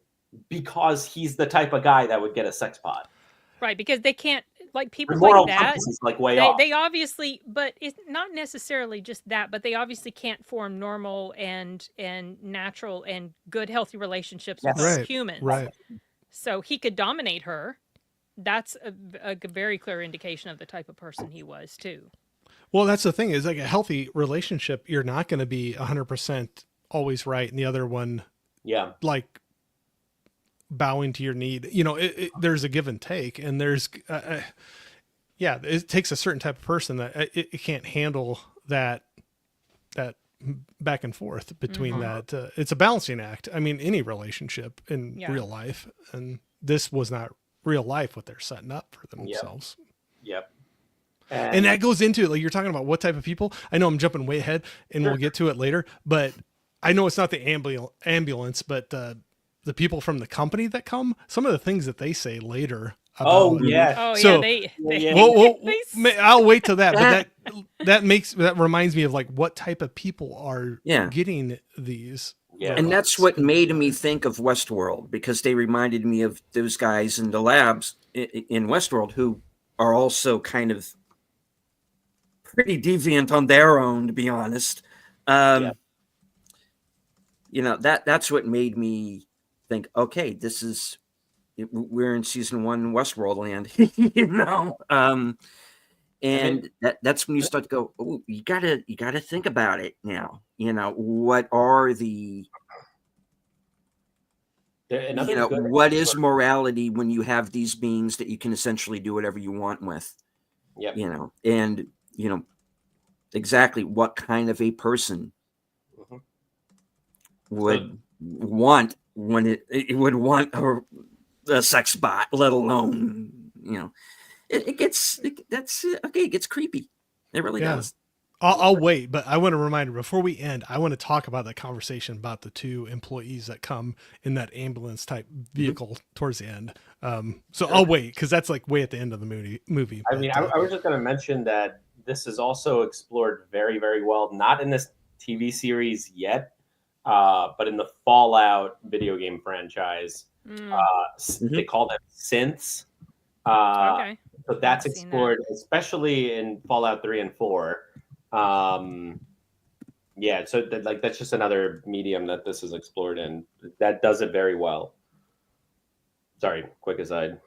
because he's the type of guy that would get a sex bot. Right, because they can't, like people Moral like that. compass is like way off. They obviously, but it's not necessarily just that, but they obviously can't form normal and natural and good, healthy relationships with Yes. us humans. Right. So he could dominate her. That's a very clear indication of the type of person he was too. Well, that's the thing is like a healthy relationship. You're not going to be 100% always right. And the other one, Yeah. like bowing to your need. There's a give and take, and there's it takes a certain type of person that it can't handle that back and forth between that. It's a balancing act. I mean, any relationship in real life, and this was not real life what they're setting up for themselves. Yep. And that goes into, like, you're talking about what type of people. I know I'm jumping way ahead, and we'll get to it later, but I know it's not the ambulance, but the people from the company that come, some of the things that they say later. Oh yeah. Oh So, yeah. I'll wait till that. But that reminds me of like what type of people are getting these. Yeah. And that's what made me think of Westworld, because they reminded me of those guys in the labs in Westworld who are also kind of pretty deviant on their own, to be honest. That's what made me think, okay, we're in season 1 Westworld land, and that's when you start to go, oh, you gotta think about it now. What are what is morality when you have these beings that you can essentially do whatever you want with? Yep. And exactly what kind of a person would want when it would want a sex bot, let alone, it gets creepy. It really does. I'll wait, but I want to remind her before we end, I want to talk about that conversation about the 2 employees that come in that ambulance type vehicle towards the end. So I'll wait, because that's like way at the end of the movie. I was just going to mention that this is also explored very, very well, not in this TV series yet, but in the Fallout video game franchise. They call them synths. Okay. So that's explored, especially in Fallout 3 and 4. So that's just another medium that this is explored in. That does it very well. Sorry, quick aside.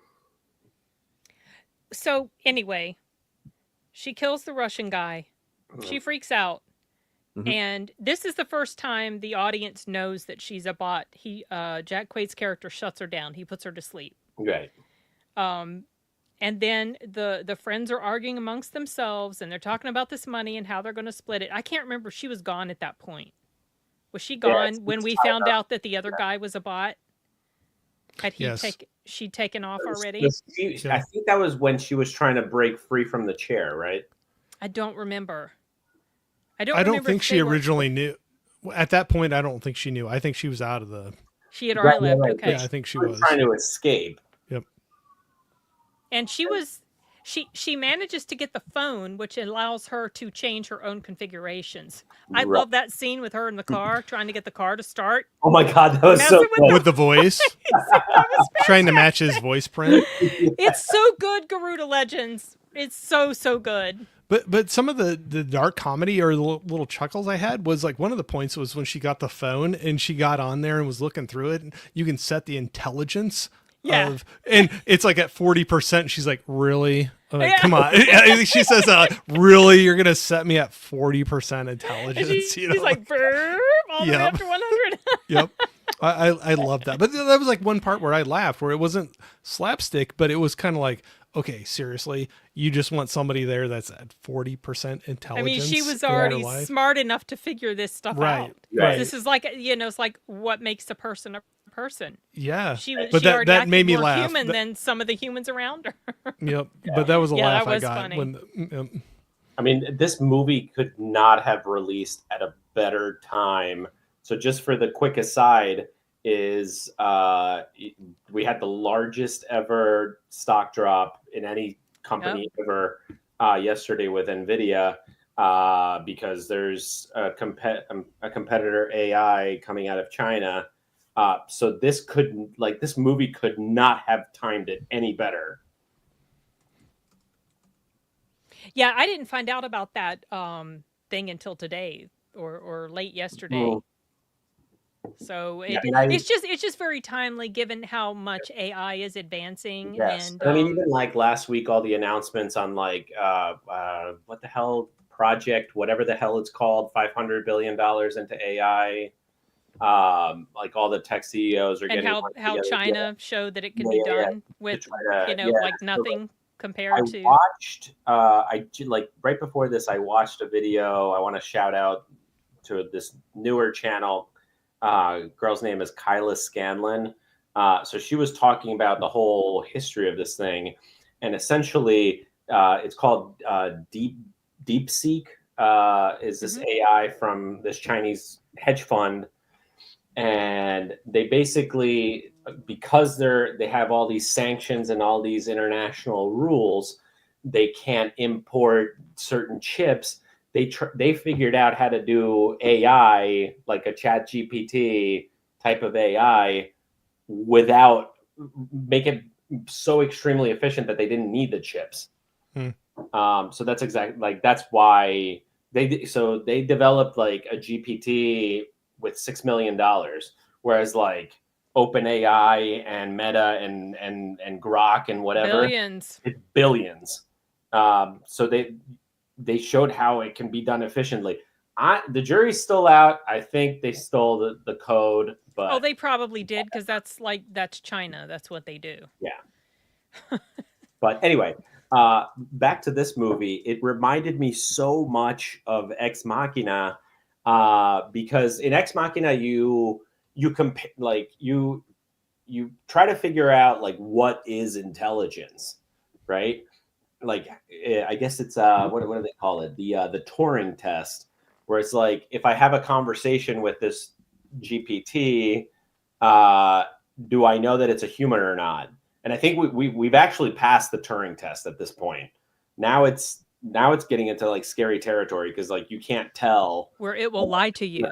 So anyway, she kills the Russian guy. She freaks out. And this is the first time the audience knows that she's a bot. Jack Quaid's character shuts her down. He puts her to sleep. Right. And then the friends are arguing amongst themselves, and they're talking about this money and how they're going to split it. I can't remember. She was gone at that point. Was she gone when we found out that the other guy was a bot? Had she taken off already? I think that was when she was trying to break free from the chair, right? I don't remember. I don't think she originally knew. At that point, I don't think she knew. I think she was out of the... She had already left. Right. Okay. Yeah, I think she was trying to escape. Yep. And she manages to get the phone, which allows her to change her own configurations. I love that scene with her in the car trying to get the car to start. Oh my God, that was so cool. With the voice. Trying to match his voice print. It's so good, Garuda Legends. It's so good. But some of the dark comedy or the little chuckles I had was like, one of the points was when she got the phone and she got on there and was looking through it. And you can set the intelligence of, and it's like at 40%. She's like, really? I'm like, come on. She says, really? You're going to set me at 40% intelligence? She's like, burp, all the way up to 100. Yep. I love that. But that was like one part where I laughed, where it wasn't slapstick, but it was kind of like, okay, seriously, you just want somebody there that's at 40% intelligence? I mean, she was already smart enough to figure this stuff out. Right. This is like, it's like what makes a person a person. Yeah. But that made me laugh. Human than some of the humans around her. Yep. But that was a laugh I got. Funny. I mean, this movie could not have released at a better time. So just for the quick aside, is we had the largest ever stock drop in any company ever yesterday with NVIDIA because there's a competitor AI coming out of China. So this movie could not have timed it any better. Yeah, I didn't find out about that thing until today or late yesterday. Well, so it's just very timely given how much AI is advancing. Yes. And I mean, even like last week, all the announcements on like what the hell project, whatever the hell it's called, $500 billion into AI. like all the tech CEOs are And getting how together. China showed that it could Yeah, be yeah, done with, try to, like so, nothing I compared to. watched like right before this, I watched a video. I want to shout out to this newer channel. Girl's name is Kyla Scanlon. So she was talking about the whole history of this thing, and essentially it's called DeepSeek. Is this AI from this Chinese hedge fund, and they basically, because they have all these sanctions and all these international rules, they can't import certain chips. They figured out how to do AI, like a Chat GPT type of AI, without make it so extremely efficient that they didn't need the chips. So that's exactly, like, that's why they developed like a GPT with $6 million, whereas like OpenAI and Meta and Grok and whatever, Billions. it's billions. So they showed how it can be done efficiently. The jury's still out. I think they stole the code, but Oh, they probably did, because that's China. That's what they do. yeah. But anyway, back to this movie. It reminded me so much of Ex Machina, because in Ex Machina you compare, like you try to figure out like what is intelligence, right? Like I guess it's what do they call it? The Turing test, where it's like, if I have a conversation with this GPT, do I know that it's a human or not? And I think we've actually passed the Turing test at this point. Now it's getting into like scary territory, because like you can't tell where it will lie to you,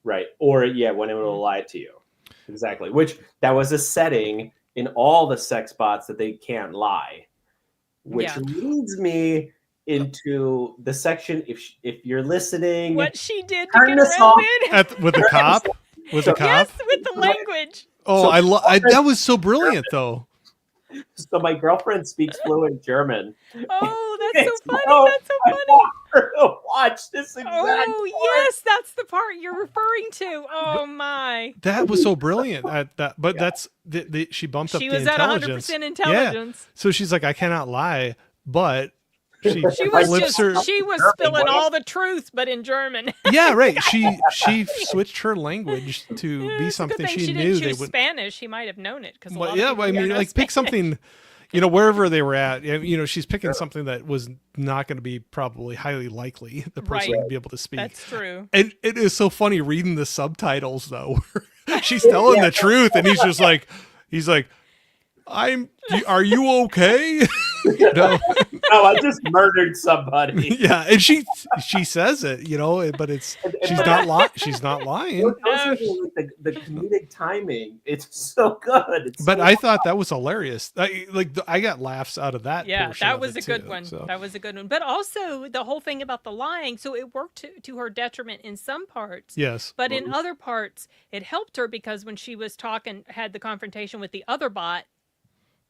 right? Or when it will lie to you, exactly. Which that was a setting in all the sex bots, that they can't lie, which leads me into the section. If you're listening, what she did to turn get this off. arrested. With the cop, with the cop. Yes, with the language. Oh, that was so brilliant, though. So my girlfriend speaks fluent German. Oh, that's so funny. That's so I funny. want her to watch this exact Oh, part. yes, that's the part you're referring to. Oh, my. That was so brilliant at that. But that's she bumped up She the was at intelligence. 100% intelligence. Yeah. So she's like, I cannot lie, but she She was flips her. she was spilling all the truth, but in German. Yeah, right. She switched her language to be It's a good something thing she didn't knew choose they would. Spanish. He might have known it, because Well, yeah, I mean, like pick something, wherever they were at. She's picking something that was not going to be probably highly likely the person Right. would be able to speak. That's true. And it is so funny reading the subtitles though. She's telling the truth, and he's like, are you okay? No, I just murdered somebody. Yeah, and she says it, but she's not lying. The comedic timing, it's so good. But I thought that was hilarious. I got laughs out of that. Yeah, portion that of was it a good too, one. so. That was a good one. But also the whole thing about the lying, so it worked to her detriment in some parts. Yes. But in other parts, it helped her, because when she was had the confrontation with the other bot,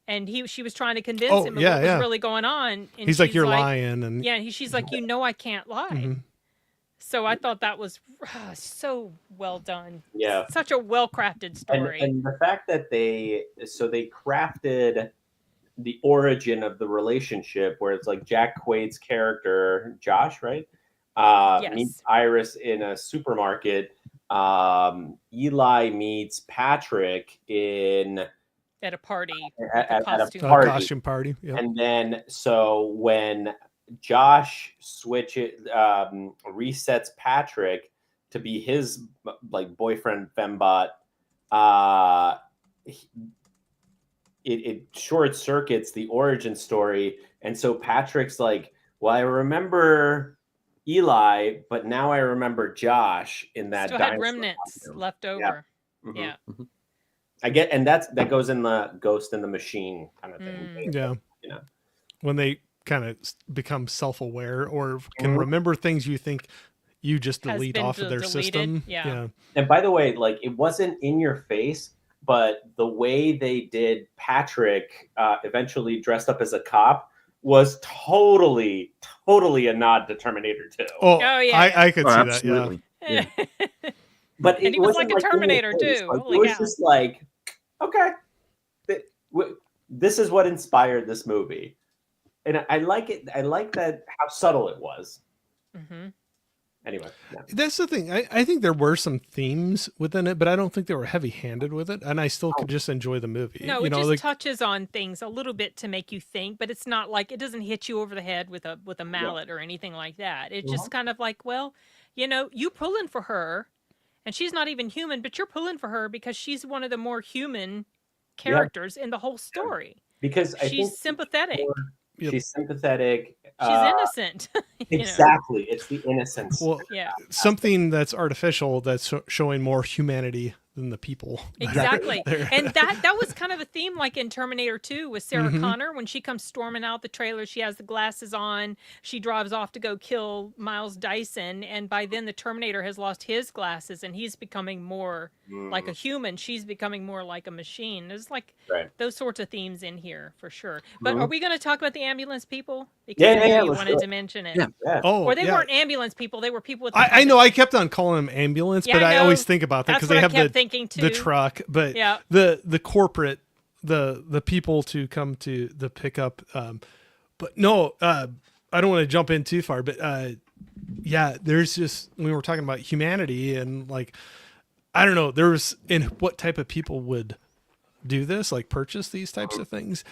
and she was trying to convince him of what was really going on. And he's like, you're lying. And yeah, she's like, I can't lie. Mhm. So I thought that was so well done. Yeah. Such a well-crafted story. And the fact that they crafted the origin of the relationship, where it's like Jack Quaid's character, Josh, right? Yes. Meets Iris in a supermarket. Eli meets Patrick At a party. at a costume. party. Costume party. Yeah. And then, so when Josh resets Patrick to be his like boyfriend fembot, it short circuits the origin story, and so Patrick's like, well, I remember Eli, but now I remember Josh in that. Still had dinosaur remnants costume. left over. Mhm. Yeah. I get, and that goes in the Ghost in the Machine kind of thing. Yeah. When they kind of become self-aware or can Mhm. remember things you think you just Has delete been off of their deleted. system. Yeah. And by the way, like, it wasn't in your face, but the way they did Patrick eventually dressed up as a cop was totally a nod to Terminator 2. Oh, Oh, yeah. I could see that. Yeah. absolutely. Yeah. but And it he was wasn't like a in your Terminator, face. too. Like, Holy it was cow. just like, okay, this is what inspired this movie, and I like it. I like that how subtle it was. Hmm. Anyway, yeah. That's the thing. I think there were some themes within it, but I don't think they were heavy-handed with it, and I still could just enjoy the movie. No, you it know, just like touches on things a little bit to make you think, but it's not like it doesn't hit you over the head with a mallet or anything like that. It's just kind of like, well, you pulling for her, and she's not even human, but you're pulling for her because she's one of the more human characters in the whole story. Because I think She's sympathetic. Yep. she's sympathetic. She's innocent. Exactly, it's the innocence. well, Yeah. something that's artificial that's showing more humanity than the people. that are Exactly. there. And that was kind of a theme like in Terminator 2 with Sarah Mhm. Connor when she comes storming out the trailer. She has the glasses on. She drives off to go kill Miles Dyson. And by then the Terminator has lost his glasses and he's becoming more like a human. She's becoming more like a machine. There's like Right. those sorts of themes in here for sure. But Mhm. are we going to talk about the ambulance people? Because Yeah, I know yeah, you let's wanted do it. to mention it. Yeah. Yeah. Oh, Or they yeah. weren't ambulance people. They were people with the I know. company. I kept on calling them ambulance, Yeah, but I I always know. think about that That's because what they I have kept thinking too. the truck, but Yeah. the corporate the people to come to the pickup. But no, I don't want to jump in too far, but yeah, there's just when we were talking about humanity and like I don't know, there's in what type of people would do this, like purchase these types of things.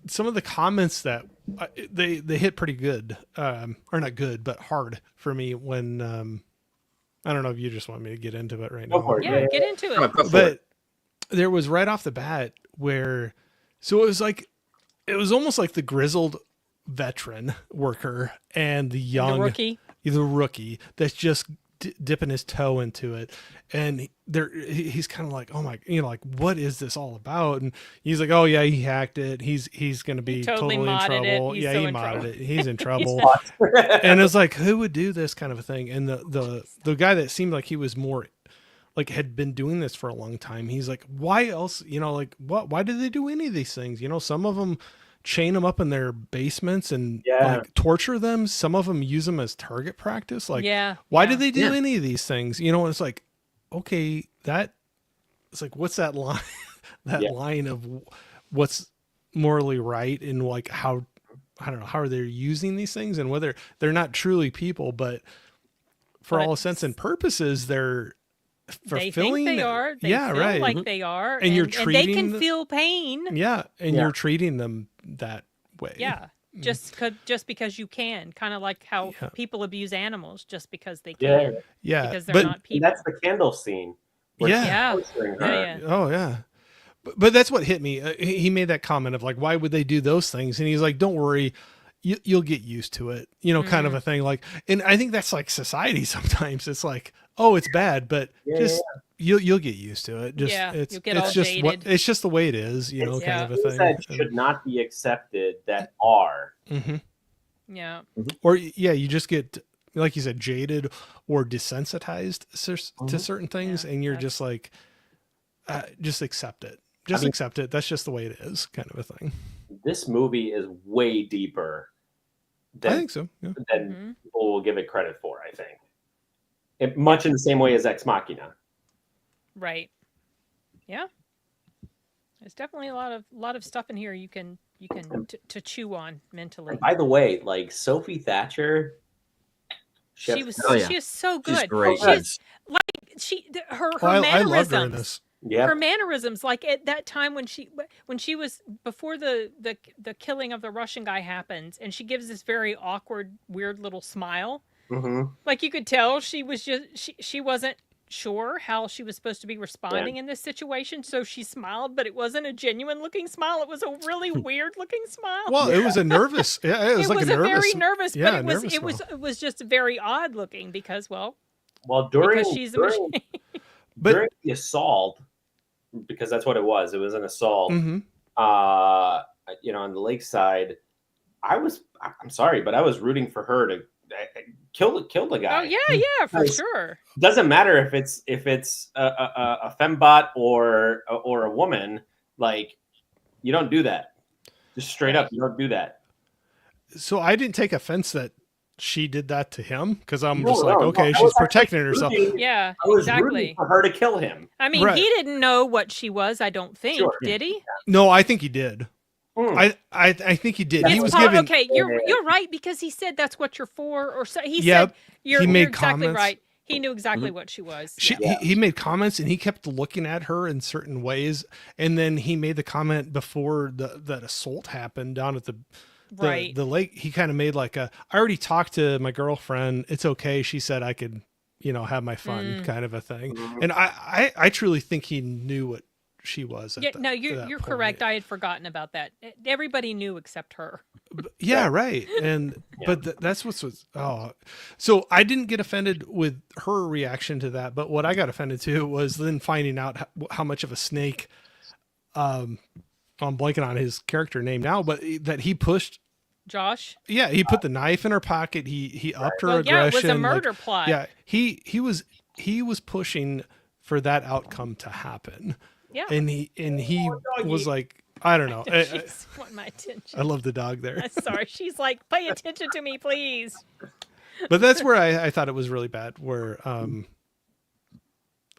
Some of the comments that they hit pretty good, or not good, but hard for me when I don't know if you just want me to get into it right Go now. for it. Yeah, get into Oh, it. go for But it. there was right off the bat where, so it was almost like the grizzled veteran worker and the young The rookie. that's just dipping his toe into it, and he's kind of like, oh my, like what is this all about? And he's like, oh yeah, he hacked it. He's gonna be totally totally in modded it. trouble. He's Yeah, so he in modded trouble. it. He's in trouble. and And it's like, who would do this kind of a thing? And the guy that seemed like he was more like had been doing this for a long time, he's like, why else, like why did they do any of these things? Some of them chain them up in their basements and like torture them. Some of them use them as target practice. Like, Yeah. why yeah. did they do Yeah. any of these things? And it's like, okay, it's like, what's that line? that Yeah. line of what's morally right and like how, I don't know, how are they using these things and whether they're not truly people, but for But all intents and purposes, they're They fulfilling. think they are. They yeah, feel right. like they are. And you're and they treating can the- feel pain. Yeah, and Yeah. you're treating them that way. Yeah. Just because you can. Kind of like how Yeah. people abuse animals just because they Yeah. can. Yeah, Because they're but not And people. that's the candle scene. where Yeah. she's Yeah. torturing her. Yeah, yeah. oh yeah, but that's what hit me. He made that comment of like, why would they do those things? And he's like, don't worry, you'll get used to it. Kind of a thing. Like, and I think that's like society sometimes. It's like, oh, it's bad, but Yeah, just you'll get used to it. Just Yeah, it's you'll get it's all just what jaded. it's just the way it is. It's- Kind of a Things thing. that should not be accepted that are. hmm Yeah. Or yeah, you just get, like you said, jaded or desensitized to Mhm. certain things, Yeah, and you're that's- just like, just accept it. Just mean- accept it. That's just the way it is, kind of a thing. This movie is way deeper I than, think so. Yeah. than Mhm. people will give it credit for, I think. Much in the same way as Ex Machina. Right. Yeah. There's definitely a lot of stuff in here you can to chew on mentally. And by the way, like Sophie Thatcher, She was Oh, yeah. she is so She's good. great. She's her Oh, I mannerisms. loved her in this. yeah, Her mannerisms, like at that time when she was before the killing of the Russian guy happens, and she gives this very awkward, weird little smile. hmm Like you could tell she was just she wasn't sure how she was supposed to be responding in this situation, so she smiled, but it wasn't a genuine looking smile. It was a really weird looking smile. Well, it was a nervous. Yeah, it was it like was a a nervous. very nervous, yeah, but nervous it was just very odd looking because Well, because she's a machine. But during the assault, because that's what it was. It was an assault. mhm. On the lakeside. I'm sorry, but I was rooting for her to kill the guy. Oh yeah, for Nice. sure. Doesn't matter if it's a fembot or a woman. Like, you don't do that. Just straight up, you don't do that. So I didn't take offense that she did that to him, because I'm No, just like, no, no. okay, I she's was actually protecting herself. rooting- Yeah, I was rooting exactly. for her to kill him. I mean, Right. he didn't know what she was, I don't think, Sure. did he? No, I think he did. Hmm. I think he did. That's He It's was po- given. okay. Yeah. You're right, because he said that's what you're for, or so he Yep. said. You're, He made you're exactly comments. right. He knew exactly what she was. Yeah. He made comments, and he kept looking at her in certain ways, and then he made the comment before that assault happened down at the Right. the lake. He kind of made like a, I already talked to my girlfriend, it's okay, she said I could, have my fun, kind of a thing. Mhm. And I truly think he knew what she was at Yeah, that- no, at you're that you're point. correct. I had forgotten about that. Everybody knew except her. Yeah, right. And but that's what's so I didn't get offended with her reaction to that, but what I got offended to was then finding out how much of a snake, I'm blanking on his character name now, but that he pushed. Josh. Yeah, he put the knife in her pocket. He upped her Well, yeah, it aggression. was a murder plot. Yeah, he was pushing for that outcome to happen, Yeah. and he doggy. was like, I don't know. She's want my attention. I love the dog there. I'm sorry. She's like, pay attention to me, please. But that's where I thought it was really bad, where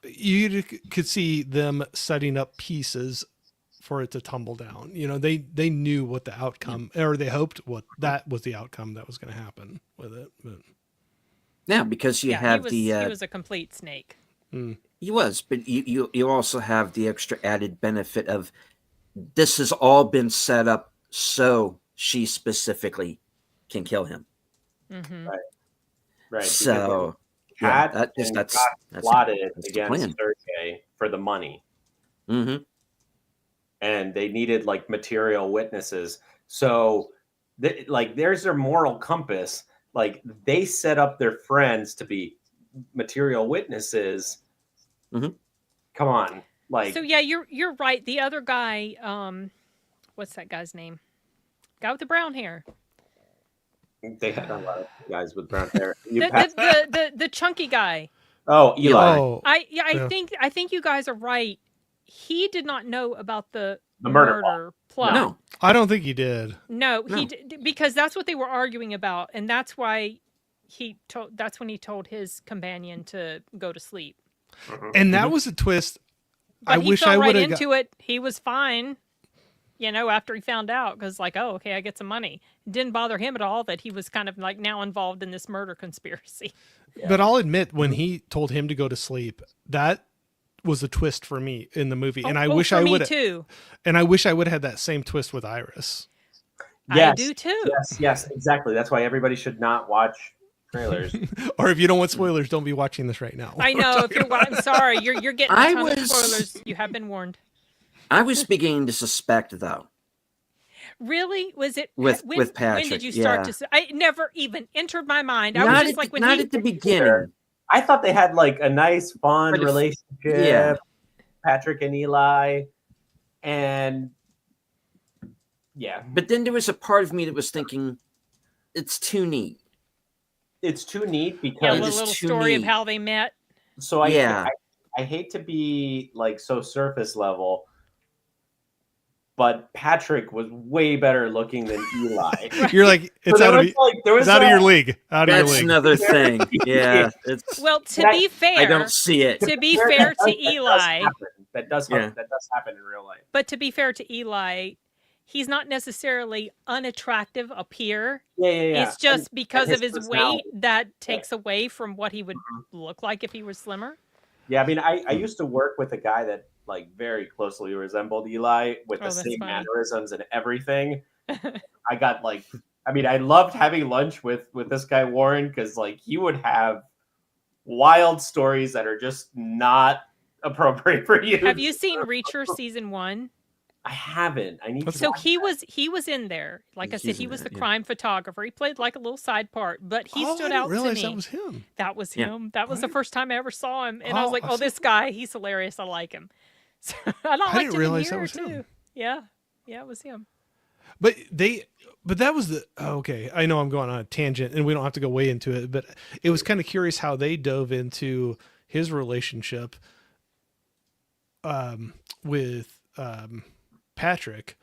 you could see them setting up pieces for it to tumble down. They knew what the outcome, or they hoped what that was the outcome that was going to happen with it. But Yeah, because you Yeah, have he was a complete snake. He was, but you also have the extra added benefit of this has all been set up so she specifically can kill him. Hmm. Right. Because So Kat that just and that's Josh that's plotted that's the against plan. Sergey for the money, hmm and they needed like material witnesses. So, there's their moral compass. Like they set up their friends to be material witnesses. Mhm. Come on, like So yeah, you're right. The other guy, what's that guy's name? Guy with the brown hair. they had a lot of guys with brown hair. You The, passed- the chunky guy. oh, Eli, oh, I Yeah. think you guys are right. He did not know about the The murder plot. No, No, I don't think he did. he because that's what they were arguing about, and that's why that's when he told his companion to go to sleep. And that was a twist. But I he wish fell I right would have into it. He was fine, after he found out, because like, oh, okay, I get some money. It didn't bother him at all that he was kind of like now involved in this murder conspiracy. But I'll admit, when he told him to go to sleep, that was a twist for me in the movie. And I wish I would have. too. And I wish I would have had that same twist with Iris. I do too. Yes, exactly. That's why everybody should not watch trailers. Or if you don't want spoilers, don't be watching this right now. I know. If you're, I'm sorry, you're getting I a ton of was- spoilers. You have been warned. I was beginning to suspect though. Really? Was it With when Patrick, did you start yeah. to? I never even entered my mind. I was Not just at, like when not he. at the beginning. I thought they had like a nice, fun But if- relationship. yeah. Patrick and Eli, and yeah, But then there was a part of me that was thinking, it's too neat. it's too neat Yeah, because It a is little too story of neat. how they met. so Yeah. I hate to be like so surface level, but Patrick was way better looking than Eli. You're like, it's So out there of was, like, there was it's out of a- your league. Out of your That's league. another thing. Yeah, it's. Well, to That- be fair, I don't see it. to be There- fair that to does- that does Eli, happen. That does Yeah. happen in real life. but to be fair to Eli, he's not necessarily unattractive up here. Yeah. It's just because his of his weight personality. that takes away from what he would look like if he were slimmer. Yeah, I mean, I used to work with a guy that like very closely resembled Eli with Oh, the that's same funny. mannerisms and everything. I got like, I mean, I loved having lunch with this guy Warren because like he would have wild stories that are just not appropriate for you. Have you seen Reacher season 1? I haven't. I need to. So watch he was in there. Like I said, He's he in was there, the yeah. crime photographer. He played like a little side part, but he Oh, stood I didn't out to realize me. that was him. That was Yeah. him. That was the Right. first time I ever saw him, and I was Oh, like, I "Oh, see. this guy, he's hilarious. I like him." So, I didn't liked him in realize that here was too. him. Yeah, it was him. But that was the okay. I know I'm going on a tangent, and we don't have to go way into it. But it was kind of curious how they dove into his relationship with Patrick,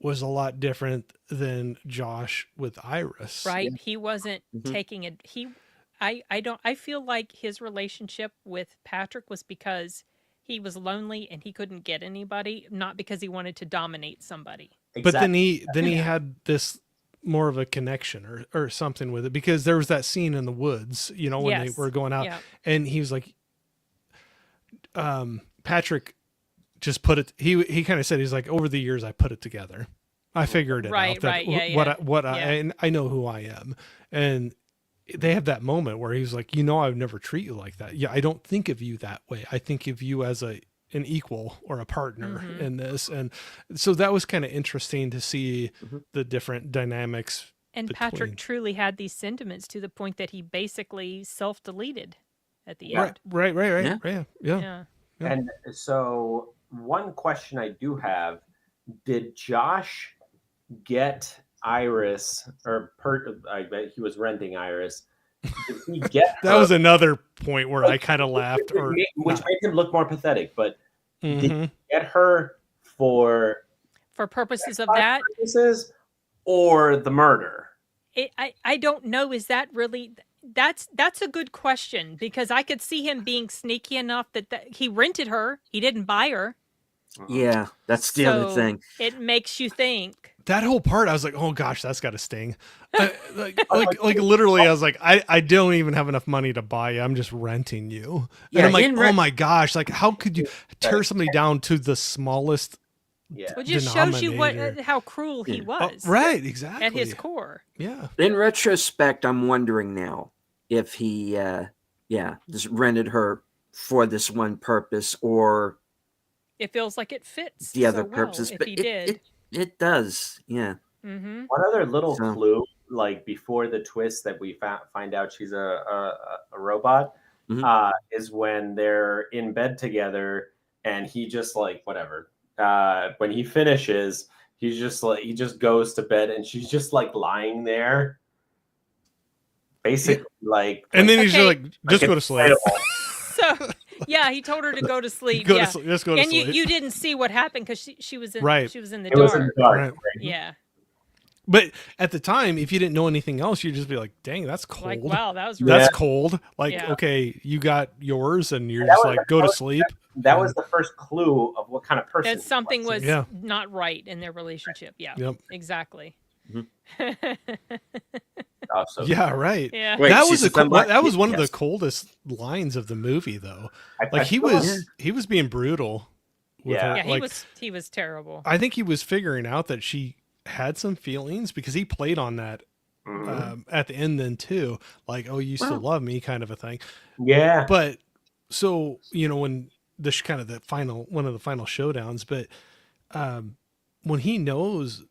was a lot different than Josh with Iris. Right? He wasn't Mhm. taking it. I feel like his relationship with Patrick was because he was lonely and he couldn't get anybody, not because he wanted to dominate somebody. But then he Yeah. had this more of a connection or something with it, because there was that scene in the woods, you know, when they Yes. were going out, Yeah. and he was like, Patrick just put it. He kind of said, he's like, over the years I put it together. I figured it Right, out. That right, yeah, what yeah. and I know who I am. And they have that moment where he's like, I would never treat you like that. Yeah, I don't think of you that way. I think of you as an equal or a partner Mhm. in this. And so that was kind of interesting to see Mhm. the different dynamics. And between- Patrick truly had these sentiments to the point that he basically self-deleted at the Yeah. end. Right. Yeah. Yeah. Yeah. Yeah. And so, one question I do have: did Josh get Iris, or I bet he was renting Iris? Did he get That her, was another point where I kind of laughed. Or which made him look more pathetic? But did Mhm. he get her for For purposes of that, purposes or the murder? I don't know. Is that really? That's a good question, because I could see him being sneaky enough that he rented her. He didn't buy her. Yeah, that's the other So thing. It makes you think. That whole part, I was like, oh gosh, that's got to sting. Like literally, I was like, I don't even have enough money to buy you. I'm just renting you. Yeah, And I'm like, in oh my gosh, like how could you tear somebody down to the smallest? Yeah. Well, it just shows you Denominator. how cruel he Yeah. was. Right, exactly. At his core. Yeah. In retrospect, I'm wondering now if he, just rented her for this one purpose or It feels like it fits the other so well purposes. if But he it, did. it does, yeah. Mm-hmm. One other little So- clue, like before the twist that we find out she's a robot, Mhm. is when they're in bed together and he just like whatever. When he finishes, he just goes to bed and she's just like lying there, basically And then he's Okay. just go to sleep. So, yeah, he told her to go to sleep. Go yeah. to sleep. Just go to And sleep. you didn't see what happened because she was in Right. she was in the It dark. was in the dark. Right. Yeah. But at the time, if you didn't know anything else, you'd just be like, dang, that's cold. Like, wow, that was That's Yeah. cold. Like, Yeah. okay, you got yours and you're That just was- like, go that to was- sleep. That was the first clue of what kind of person that something was Yeah. not right in their relationship. Yeah. Yep. Exactly. Oh, so Yeah, right. Yeah. Wait, that she was said a something that was one of yes. the coldest lines of the movie, though. I Like he feel was being brutal. With Yeah. her. Yeah, Like, he was terrible. I think he was figuring out that she had some feelings because he played on that Mhm. at the end then too. Like, oh, you still Well- love me, kind of a thing. Yeah. But so when this kind of one of the final showdowns, but when he knows,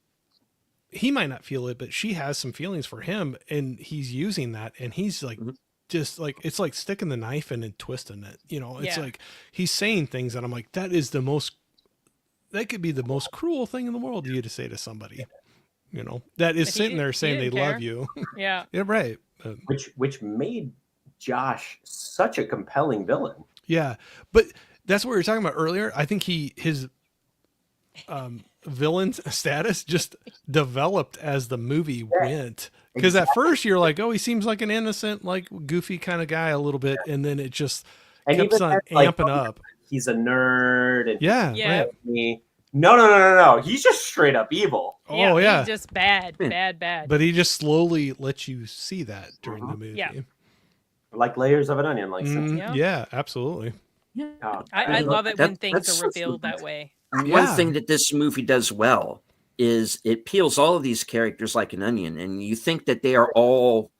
he might not feel it, but she has some feelings for him, and he's using that, and he's like, Mhm. just like it's like sticking the knife in and twisting it. It's Yeah. like he's saying things that I'm like, that could be the most cruel thing in the world to you to say to somebody. That is But he sitting there didn't- he saying they didn't love care. you. Yeah. Yeah, right. Which made Josh such a compelling villain. Yeah, but that's what we were talking about earlier. I think his villain status just developed as the movie went. Because at first you're like, oh, he seems like an innocent, like goofy kind of guy a little bit, and then it just And keeps even on then, like, amping up. He's a nerd. And Yeah, Yeah. right. No. He's just straight up evil. Oh yeah, He's just bad, Yeah. bad. but he just slowly lets you see that during the movie. Yeah. Like layers of an onion. Like Yeah. Yeah, absolutely. I love it when things that's are revealed that way. One Yeah. thing that this movie does well is it peels all of these characters like an onion, and you think that they are all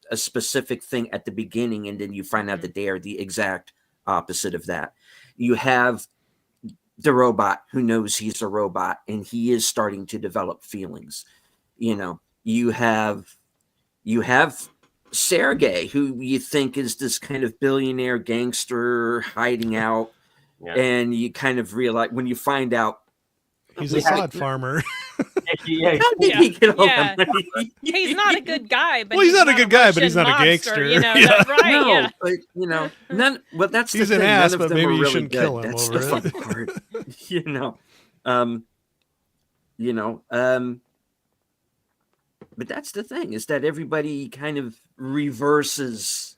a specific thing at the beginning, and then you find out that they are the exact opposite of that. You have the robot who knows he's a robot, and he is starting to develop feelings. You have Sergey, who you think is this kind of billionaire gangster hiding out. Yeah. And you kind of realize when you find out He's a sod farmer. Yeah. how did Yeah, he get all yeah. that money? He's not a good guy, but Well, he's not a good guy, but he's Russian not a monster, gangster. You know, Yeah. that's right? No, Yeah. but none. Well, that's He's the an thing. ass, None but of them maybe are you really shouldn't good. kill him That's over the fun part. you know. But that's the thing, is that everybody kind of reverses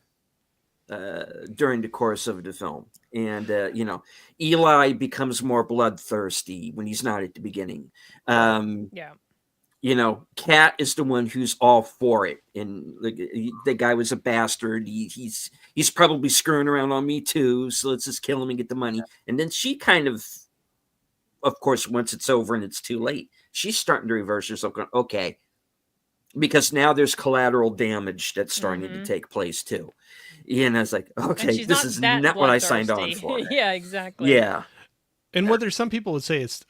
during the course of the film. And, you know, Eli becomes more bloodthirsty when he's not at the beginning. Yeah. You know, Kat is the one who's all for it. And the guy was a bastard. He's probably screwing around on me too. So let's just kill him and get the money. And then she kind of course, once it's over and it's too late, she's starting to reverse herself going, okay, because now there's collateral damage that's starting to take place too. And I was like, okay, this is not what I signed on for. Yeah, exactly. Yeah. And whether some people would say it's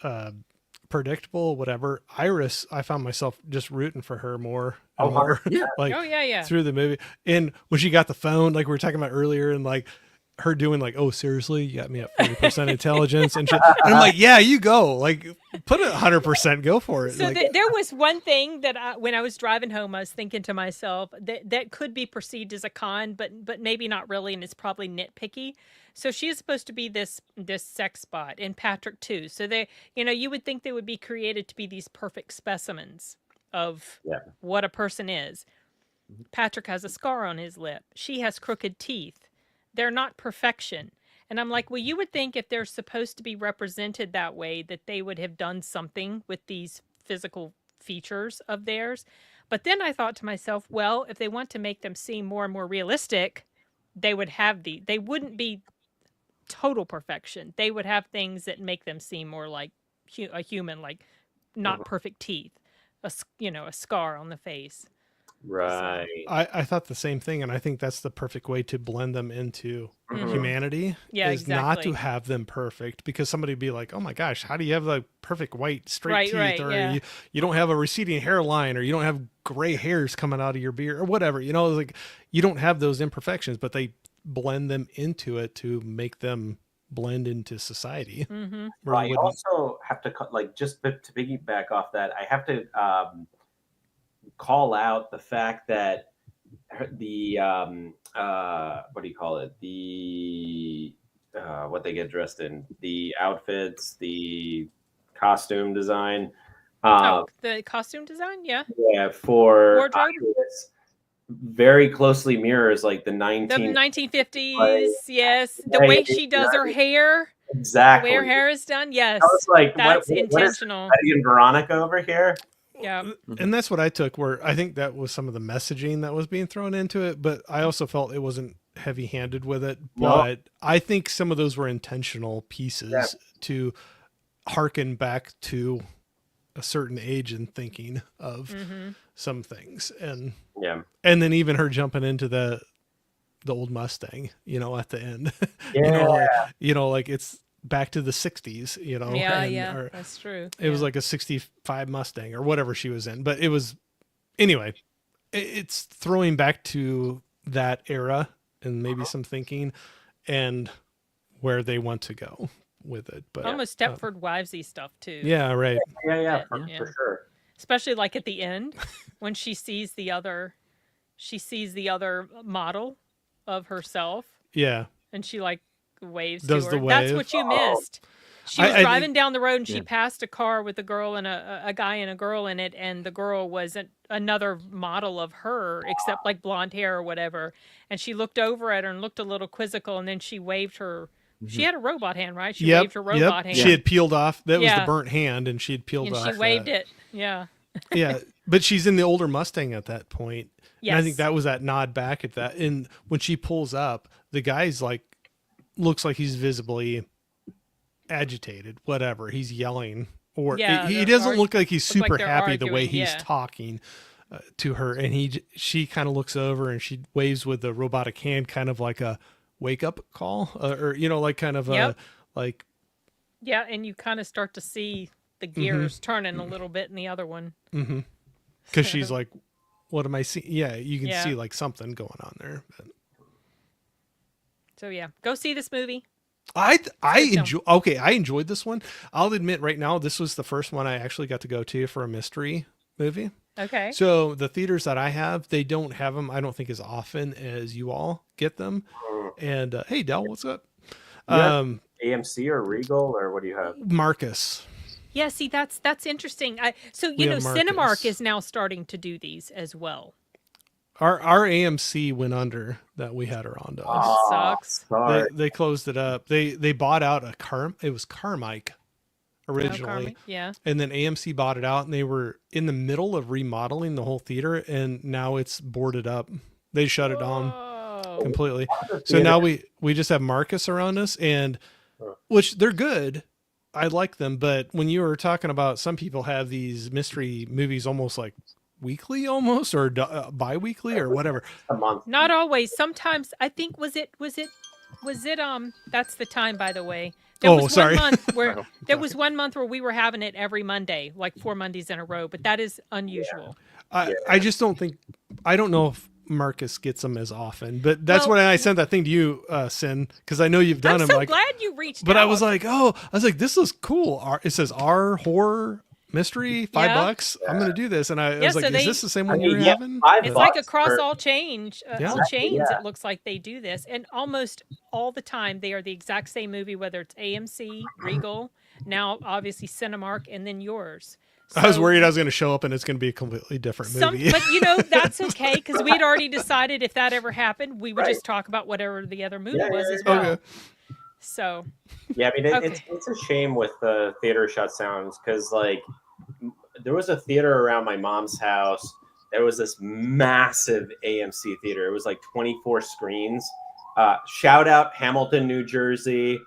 predictable, whatever, Iris, I found myself just rooting for her more and more. Yeah. Like, oh yeah. through the movie. And when she got the phone, like we were talking about earlier, and like her doing like, oh, seriously, you got me at 40% intelligence and shit. And I'm like, yeah, you go, like, put it 100%, go for it. So like, there was one thing that when I was driving home, I was thinking to myself that could be perceived as a con, but maybe not really, and it's probably nitpicky. So she is supposed to be this sex bot, and Patrick too. So they, you would think they would be created to be these perfect specimens of what a person is. Patrick has a scar on his lip. She has crooked teeth. They're not perfection. And I'm like, well, you would think if they're supposed to be represented that way, that they would have done something with these physical features of theirs. But then I thought to myself, well, if they want to make them seem more and more realistic, they would have they wouldn't be total perfection. They would have things that make them seem more like a human, like not perfect teeth, a scar on the face. Right. I thought the same thing, and I think that's the perfect way to blend them into humanity. Yeah, is exactly. not to have them perfect, because somebody would be like, oh my gosh, how do you have the perfect white straight teeth, or you don't have a receding hairline, or you don't have gray hairs coming out of your beard, or whatever, like you don't have those imperfections, but they blend them into it to make them blend into society. I also have to, like, just to piggyback off that, I have to call out the fact that the what do you call it, the what they get dressed in, the outfits, the costume design, the costume design, for wardrobe, very closely mirrors like the 1950s. like, yes, the way she does her hair, exactly, the way her hair is done. Yes, I was like, that's what intentional. What is Eddie and Veronica over here? Yeah. And that's what I took, where I think that was some of the messaging that was being thrown into it, but I also felt it wasn't heavy-handed with it. But I think some of those were intentional pieces to harken back to a certain age and thinking of some things. And then even her jumping into the old Mustang, at the end. Like it's back to the 60s, Yeah, that's true. It was like a 65 Mustang or whatever she was in, but it was, anyway, it's throwing back to that era and maybe some thinking and where they want to go with it. But almost Stepford Wivesy stuff too. Yeah, right. Yeah, for sure. Especially like at the end when she sees the other model of herself. Yeah. And she like waves Does to the her. wave. That's what you missed. She was driving down the road and she passed a car with a girl and a guy and a girl in it, and the girl was another model of her, except like blonde hair or whatever. And she looked over at her and looked a little quizzical, and then she waved her. She had a robot hand, right? She waved her robot hand. She had peeled off. That was the burnt hand, and she had peeled off. And she waved it. Yeah. Yeah, but she's in the older Mustang at that point. Yes. And I think that was that nod back at that. And when she pulls up, the guy's like, looks like he's visibly agitated, whatever. He's yelling, or he doesn't look like he's super happy the way he's talking to her. And she kind of looks over and she waves with the robotic hand, kind of like a wake up call, or like kind of like. Yeah, and you kind of start to see the gears turning a little bit in the other one. Because she's like, what am I seeing? Yeah, you can see like something going on there. But. So go see this movie. I enjoyed this one. I'll admit right now, this was the first one I actually got to go to for a mystery movie. Okay. So the theaters that I have, they don't have them, I don't think, as often as you all get them. And hey, Del, what's up? AMC or Regal, or what do you have? Marcus. Yeah, see, that's interesting. So We you know, have Cinemark Marcus. is now starting to do these as well. Our AMC went under that we had around us. That sucks. Sorry. They closed it up. They bought out it was Carmike Oh, originally, Carmen, yeah. and then AMC bought it out, and they were in the middle of remodeling the whole theater, and now it's boarded up. They shut it down Whoa. completely. So now we just have Marcus around us, and which they're good. I like them, but when you were talking about some people have these mystery movies almost like weekly, almost or bi-weekly or whatever. A month. Not always. Sometimes I think was it that's the time, by the way. There Oh, was sorry. one month where there was one month where we were having it every Monday, like 4 Mondays in a row, but that is unusual. I just don't think, I don't know if Marcus gets them as often, but that's Well, when I sent that thing to you, Sin, because I know you've done I'm them. so Like, glad you reached but out. I was like, this is cool. It says R horror mystery, $5. I'm gonna do this, and I was so like, is they- this the same one you're yeah, having? It's like $5 across for- all chains. Yeah. All chains. Yeah. It looks like they do this, and almost all the time they are the exact same movie, whether it's AMC, Regal, now obviously Cinemark, and then yours. I was So worried I was gonna show up and it's gonna be a completely different movie. but you know that's okay because we had already decided if that ever happened, we would Right. just talk about whatever the other movie Yeah, was yeah, as yeah. well. Okay. So Yeah, I mean, Okay. it's a shame with the theater shutdowns because, like, there was a theater around my mom's house. There was this massive AMC theater. It was like 24 screens. Shout out Hamilton, New Jersey.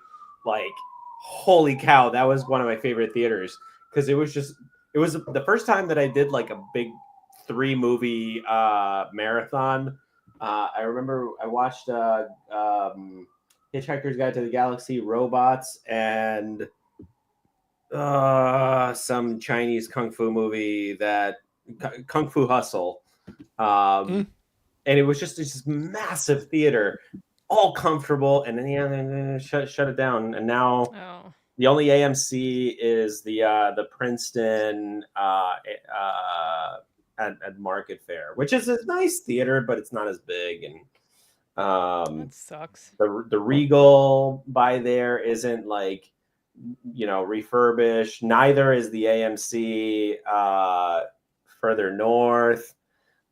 Like, holy cow, that was one of my favorite theaters because it was the first time that I did like a big 3-movie marathon. I remember I watched Hitchhiker's Guide to the Galaxy, Robots, and some Chinese kung fu movie that Kung Fu Hustle. And it was just this massive theater, all comfortable, and then shut it down. And now oh the only AMC is the Princeton at Market Fair, which is a nice theater, but it's not as big. And that sucks. the Regal by there isn't like, refurbished. Neither is the AMC further north.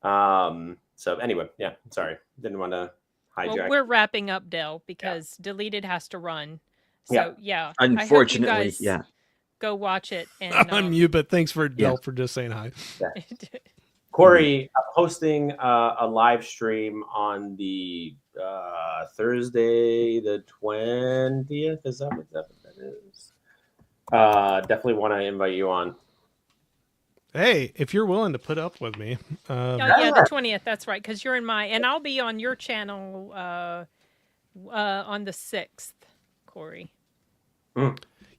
So anyway, yeah, sorry, didn't want to hijack. Well, we're wrapping up, Dell, because Deleted has to run. So yeah, I hope you Unfortunately, guys yeah. go watch it. And I'm on mute, but thanks for Yeah. Del for just saying hi. Corey hosting a live stream on the Thursday the 20th. Is that what that is? Definitely want to invite you on. Hey, if you're willing to put up with me, Oh yeah, the 20th. That's right, because you're in and I'll be on your channel on the 6th, Corey.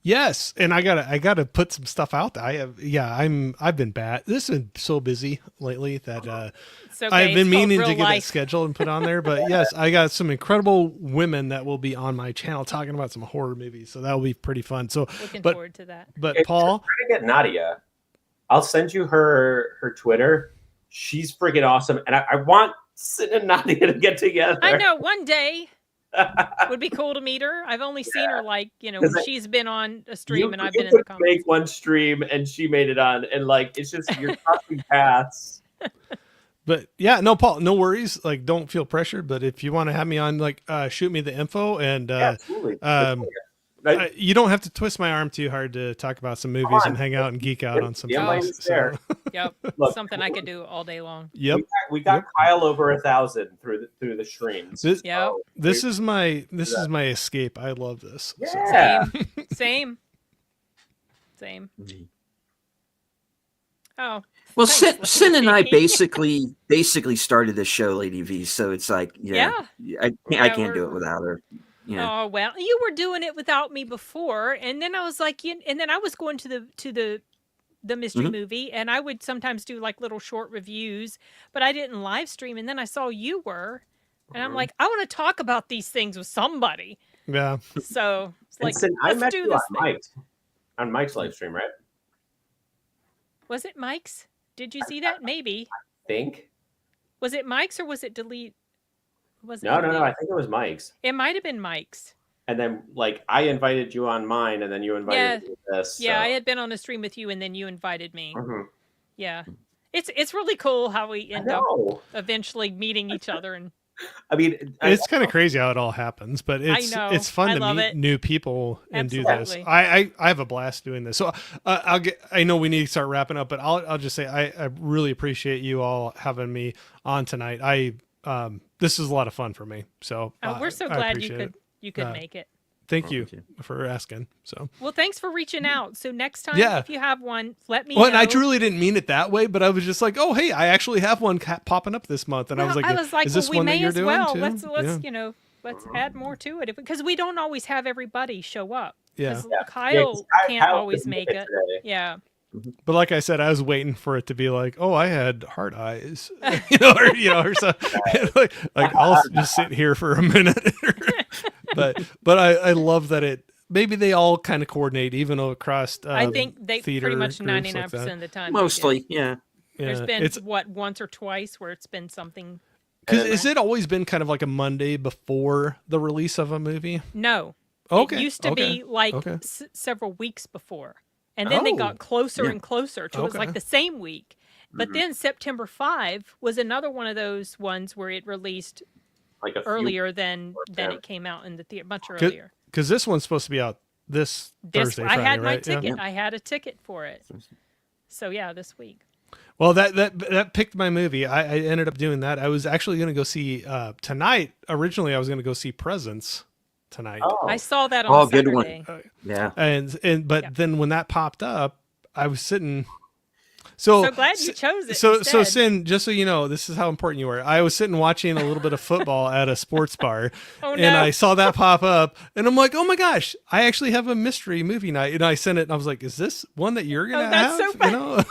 yes, and I gotta put some stuff out there. I've been bad. This has been so busy lately that It's okay. I've been it's called meaning to real get life. that scheduled and put on there. But yes, I got some incredible women that will be on my channel talking about some horror movies, so that will be pretty fun. So, Looking but forward to that. but Hey, Paul, try to get Nadia. I'll send you her Twitter. She's freaking awesome, and I want Sid and Nadia to get together. I know one day would be cool to meet her. I've only seen her like when she's been on a stream and I've been in the could comments. make one stream and she made it on, and like it's just you're crossing paths. but yeah, no, Paul, no worries. Like, don't feel pressured. But if you want to have me on, like, shoot me the info and Absolutely. you don't have to twist my arm too hard to talk about some movies and hang out and geek out on some The things. invite's there. Yep, Look, something I could do all day long. Yep. We got Kyle over 1,000 through the streams. This, Yep. this is my escape. I love this. So. Yeah. Same. Oh. Well, thanks, Sin and I Lindsay. basically started this show, Lady V. So it's like, I can't do it without her. Yeah. Oh well, you were doing it without me before, and then I was like, and then I was going to the mystery Mhm. movie, and I would sometimes do like little short reviews, but I didn't live stream. And then I saw you were, and I'm like, I want to talk about these things with somebody. Yeah. So it's like, And Sid, I let's met do you this on thing. Mike's live stream, right? Was it Mike's? Did you see that? Maybe. Think. Was it Mike's or was it Delete? Was it No. Delete? I think it was Mike's. It might have been Mike's. and then like I invited you on mine, and then you invited me to this. Yeah, I so- had been on a stream with you, and then you invited me. Mhm. Yeah, it's really cool how we I end up know. eventually meeting each other. And I mean, It's kind of crazy how it all happens, but it's know. it's fun I to love meet it. new people and do this. Absolutely. I have a blast doing this. So I know we need to start wrapping up, but I'll just say I really appreciate you all having me on tonight. This is a lot of fun for me. So we're so I glad you appreciate could it. make it. Thank Oh, you thank you. for asking. So Well, thanks for reaching out. So next time, Yeah. if you have one, let me well, know. and I truly didn't mean it that way, but I was just like, oh hey, I actually have one popping up this month, and I was like, is this we one that may you're as doing well. too? Let's Yeah. let's add more to it because we don't always have everybody show up. Yeah. 'Cause Yeah. Kyle 'cause can't Kyle always couldn't make it. today. Yeah. But like I said, I was waiting for it to be like, oh, I had heart eyes, or so. like I'll just sit here for a minute. but I love that it. Maybe they all kind of coordinate, even across. I think they theater pretty much groups like 99% that. of the time. they do. Mostly, yeah. There's Yeah. been It's once or twice where it's been something. because has it always been kind of like a Monday before the release of a movie? No. Okay, It used to okay, be like okay. several weeks before. And then they Oh, got closer yeah. and closer to it was like Okay. the same week. But Mhm. then September 5 was another one of those ones where it released Like a few- earlier than yeah. it came out in the theater, much Good. earlier. Because this one's supposed to be out this Thursday, I Friday, had my right? Yeah. ticket. I had a ticket for it. So yeah, this week. Well, that picked my movie. I ended up doing that. I was actually going to go see tonight. Originally, I was going to go see Presence tonight. Oh, I saw that on Oh, good one. Saturday. Yeah. But Yeah. then when that popped up, I was sitting. So So glad you chose it. So instead. Sin, just so you know, this is how important you are. I was sitting watching a little bit of football at a sports bar, Oh, and no. I saw that pop up, and I'm like, oh my gosh, I actually have a mystery movie night. And I sent it, and I was like, is this one that you're gonna Oh, that's have? so funny. You know?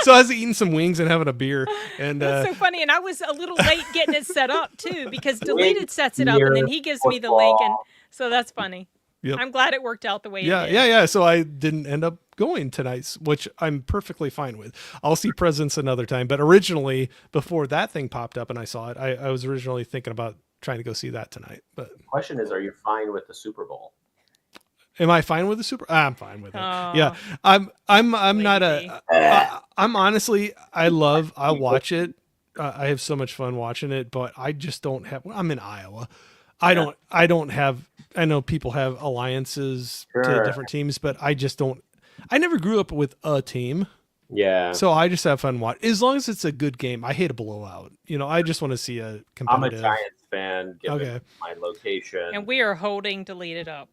So I was eating some wings and having a beer, and That's so funny, and I was a little late getting it set up too because Deleted sets it up, and then he gives me the link, and so that's funny. Yep. I'm glad it worked out the way yeah, it did. yeah. So I didn't end up going tonight, which I'm perfectly fine with. I'll see Presence another time. But originally, before that thing popped up and I saw it, I was originally thinking about trying to go see that tonight. But the question is, are you fine with the Super Bowl? am I fine with the Super? I'm fine with it. Oh. Yeah, I'm not Lazy. I'm honestly, I'll watch it. I have so much fun watching it, but I just don't have. I'm in Iowa. I don't have. I know people have alliances to Sure. different teams, but I just don't. I never grew up with a team, Yeah, so I just have fun watching. As long as it's a good game, I hate a blowout. I just want to see a I'm a competitive. Giants fan. Given Okay. my location. And we are holding Deleted up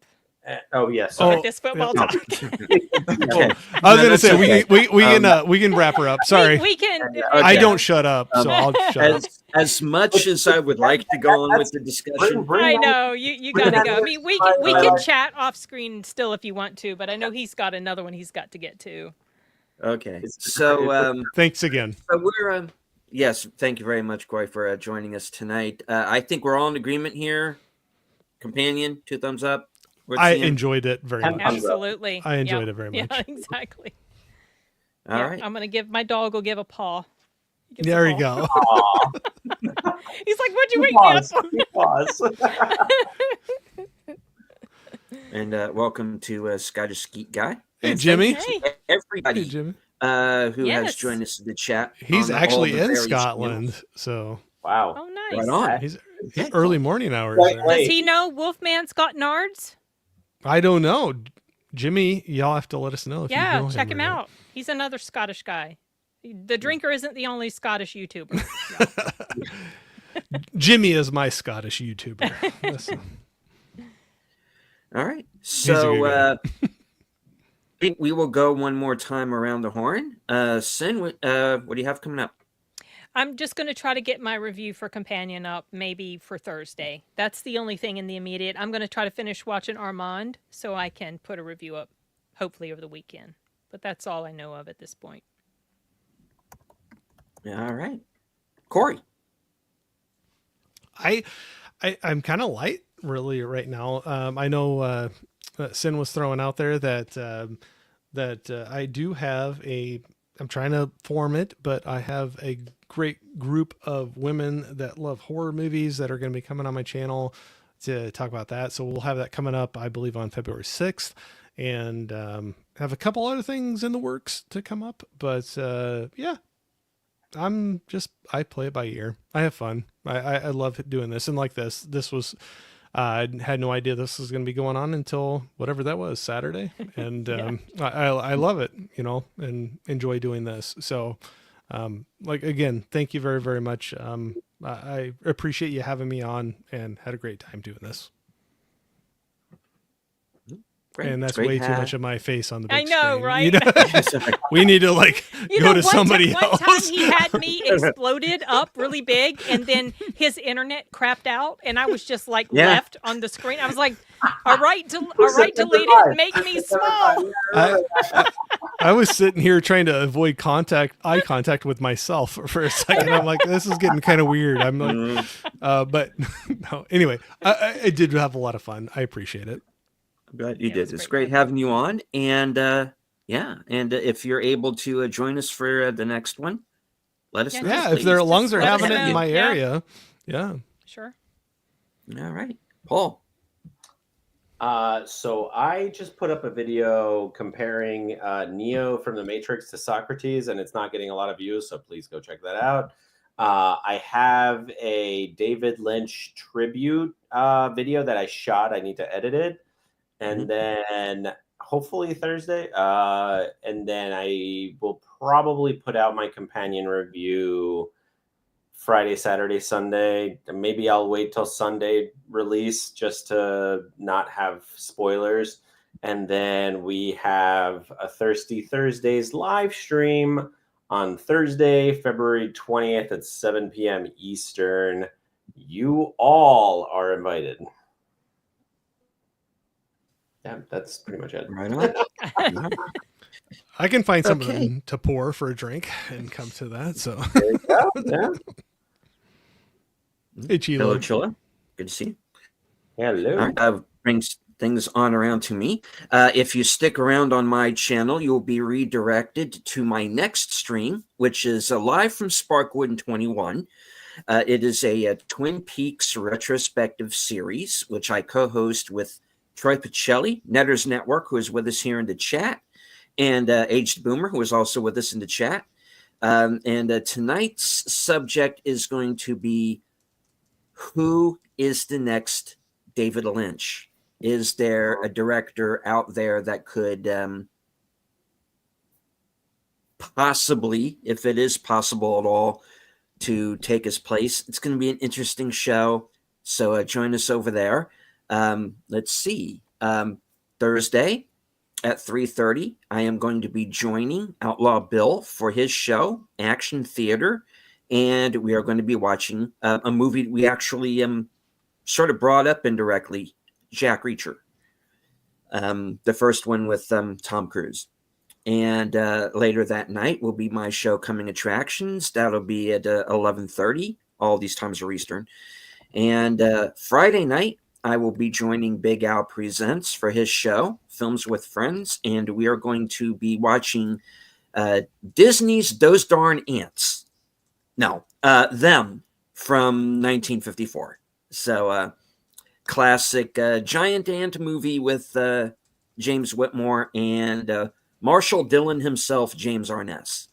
Oh yes. Oh, for this football yeah. talk. Okay. I was No, gonna that's say okay. we can wrap her up. Sorry, we can. Okay. I don't shut up, so I'll shut up. As much as I would like to go on with the discussion, Bring I on- know you bring gotta on go. I this mean, we time, can chat off screen still if you want to, but I know he's got another one he's got to get to. okay. It's- So, Thanks again. so we're yes, thank you very much, Corey, for joining us tonight. I think we're all in agreement here. Companion, 2 thumbs up. What's I the end? enjoyed it very Thumbs much. up. Absolutely, I enjoyed Yeah. it very Yeah, much. exactly. All Yeah, right. I'm gonna give my dog will give a paw. He gives a There you paw. go. Aw, He's like, "What'd you wake me up pause. for?" Pause. And welcome to Scottish Skeet Guy. Hey, And Jimmy. thank you Hey. to everybody Hey, Jimmy. who has Yes. joined us in the chat. He's on all actually the in various Scotland, channels. so Wow. Oh, nice. Right on. he's Yeah. early morning hours. Wait, there. wait. Does he know Wolfman's got nards? I don't know, Jimmy. Y'all have to let us know if you Yeah, know check him or not. out. He's another Scottish guy. The drinker isn't the only Scottish YouTuber. Jimmy is my Scottish YouTuber. Listen. All right. a So good guy. I think we will go one more time around the horn. Sin, what do you have coming up? I'm just going to try to get my review for Companion up maybe for Thursday. That's the only thing in the immediate. I'm going to try to finish watching Armand so I can put a review up hopefully over the weekend. But that's all I know of at this point. All right. Corey. I'm kind of light really right now. I know Sin was throwing out there that I do have I'm trying to form it, but I have a great group of women that love horror movies that are going to be coming on my channel to talk about that. So we'll have that coming up, I believe, on February 6th, and have a couple other things in the works to come up. But yeah, I play it by ear. I have fun. I love doing this. And like this was, I had no idea this was going to be going on until whatever that was, Saturday. And I love it, and enjoy doing this. So like, again, thank you very, very much. I appreciate you having me on, and had a great time doing this. Great. And that's Great way to too have- much of my face on the big I know, screen. right? We need to go to somebody one else. time he had me exploded up really big, and then his internet crapped out, and I was just like Yeah. left on the screen. I was like, all right, delete it, make me small. I was sitting here trying to avoid eye contact with myself for a second. I'm like, this is getting kind of weird. I'm like, but no. Anyway, I did have a lot of fun. I appreciate it. I'm glad you Yeah, it did. was It's great great having you on. And if you're able to join us for the next one, let us Yeah, know. Yeah, please. if they're long as they're let us having it in know. my Yeah. area. Yeah. Sure. All right. Paul. So I just put up a video comparing Neo from the Matrix to Socrates, and it's not getting a lot of views, so please go check that out. I have a David Lynch tribute video that I shot. I need to edit it. And then hopefully Thursday. And then I will probably put out my companion review Friday, Saturday, Sunday. Maybe I'll wait till Sunday release just to not have spoilers. And then we have a Thirsty Thursdays live stream on Thursday, February 20th at 7 p.m. Eastern. You all are invited. Yeah, that's pretty much it. Right on. I can find Okay. something to pour for a drink and come to that. So, There you go. Yeah. hey, Chilo. Hello, Chilla. Good to see you. Hello. All right, that brings things on around to me. If you stick around on my channel, you'll be redirected to my next stream, which is live from Sparkwood 21. It is a Twin Peaks retrospective series, which I co-host with Troy Pacelli, Netters Network, who is with us here in the chat, and Aged Boomer, who is also with us in the chat. And tonight's subject is going to be, who is the next David Lynch? Is there a director out there that could possibly, if it is possible at all, to take his place? It's going to be an interesting show, so join us over there. Let's see. Thursday at 3:30, I am going to be joining Outlaw Bill for his show, Action Theater, and we are going to be watching a movie we actually sort of brought up indirectly, Jack Reacher, the first one with Tom Cruise. And later that night will be my show, Coming Attractions. That'll be at 11:30. All these times are Eastern. And Friday night, I will be joining Big Al Presents for his show, Films with Friends, and we are going to be watching Disney's Those Darn Ants. No, Them from 1954. So, classic giant ant movie with James Whitmore and Marshall Dillon himself, James Arness,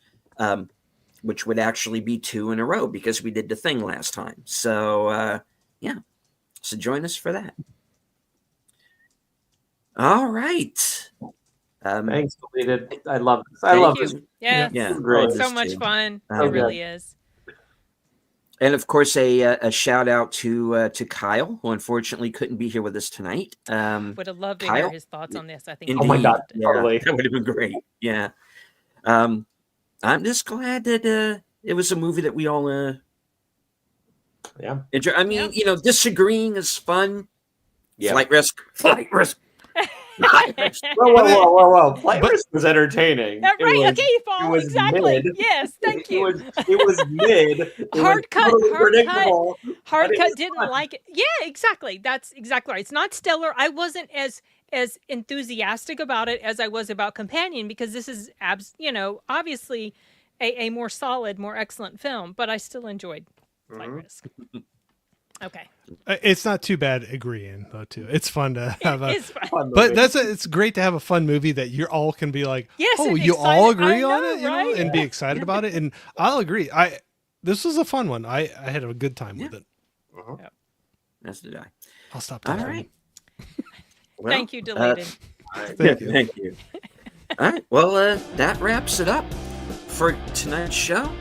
which would actually be 2 in a row because we did The Thing last time. So, yeah. So join us for that. All right. Thanks, Deleted. I love this. I Thank love you. this. Yeah, This is great. so much fun. It Okay. really is. And of course, a shout out to Kyle, who unfortunately couldn't be here with us tonight. Would have loved to Kyle? hear his thoughts on this. I think. Oh my Indeed. God, Yeah, totally. that would have been great. Yeah. I'm just glad that it was a movie that we all Yeah. enjoy. I mean, Yeah. disagreeing is fun. Yeah. Flight risk. Flight risk. Flight risk. Whoa. Flight But- Risk was entertaining. Yeah, It right. was- Okay, Paul. was Exactly. mid. Yes. Thank you. It was mid. It Hard was cut, totally hard cut. predictable. Hard But it cut was didn't fun. like it. Yeah, exactly. That's exactly right. It's not stellar. I wasn't as enthusiastic about it as I was about Companion, because this is obviously a more solid, more excellent film. But I still enjoyed Flight Mhm. Risk. Okay. It's not too bad agreeing though. Too, it's fun to have a. It's fun. Fun But movie. it's great to have a fun movie that you all can be like, Yes, oh, and you all excited. agree I on know, it, you know, right? and be excited about it. And I'll agree. This was a fun one. I had a good time with it. As did I. I'll stop All talking. right. Well, Thank you, deleted. Thank you. Thank you. All right. Well, that wraps it up for tonight's show.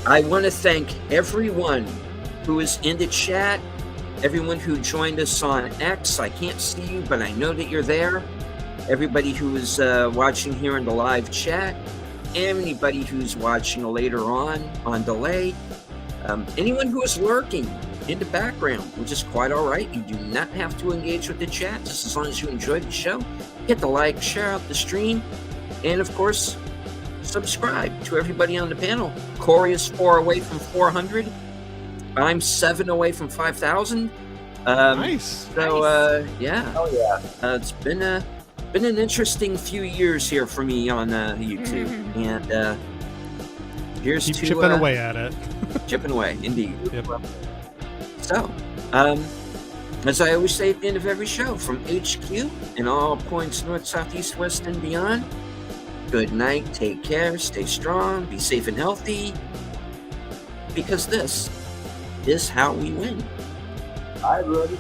I want to thank everyone who is in the chat, everyone who joined us on X. I can't see you, but I know that you're there. Everybody who is watching here in the live chat, anybody who's watching later on delay, anyone who is lurking in the background, which is quite all right. You do not have to engage with the chat, just as long as you enjoyed the show. Hit the like, share out the stream, and of course, subscribe to everybody on the panel. Corey is 4 away from 400. I'm 7 away from 5,000. Nice. So yeah, Oh yeah. it's been an interesting few years here for me on YouTube, and here's Keep to chipping away at it. chipping away, indeed. Yep. So, as I always say at the end of every show, from HQ and all points north, south, east, west, and beyond, good night, take care, stay strong, be safe and healthy, because this is how we win. Bye, everybody.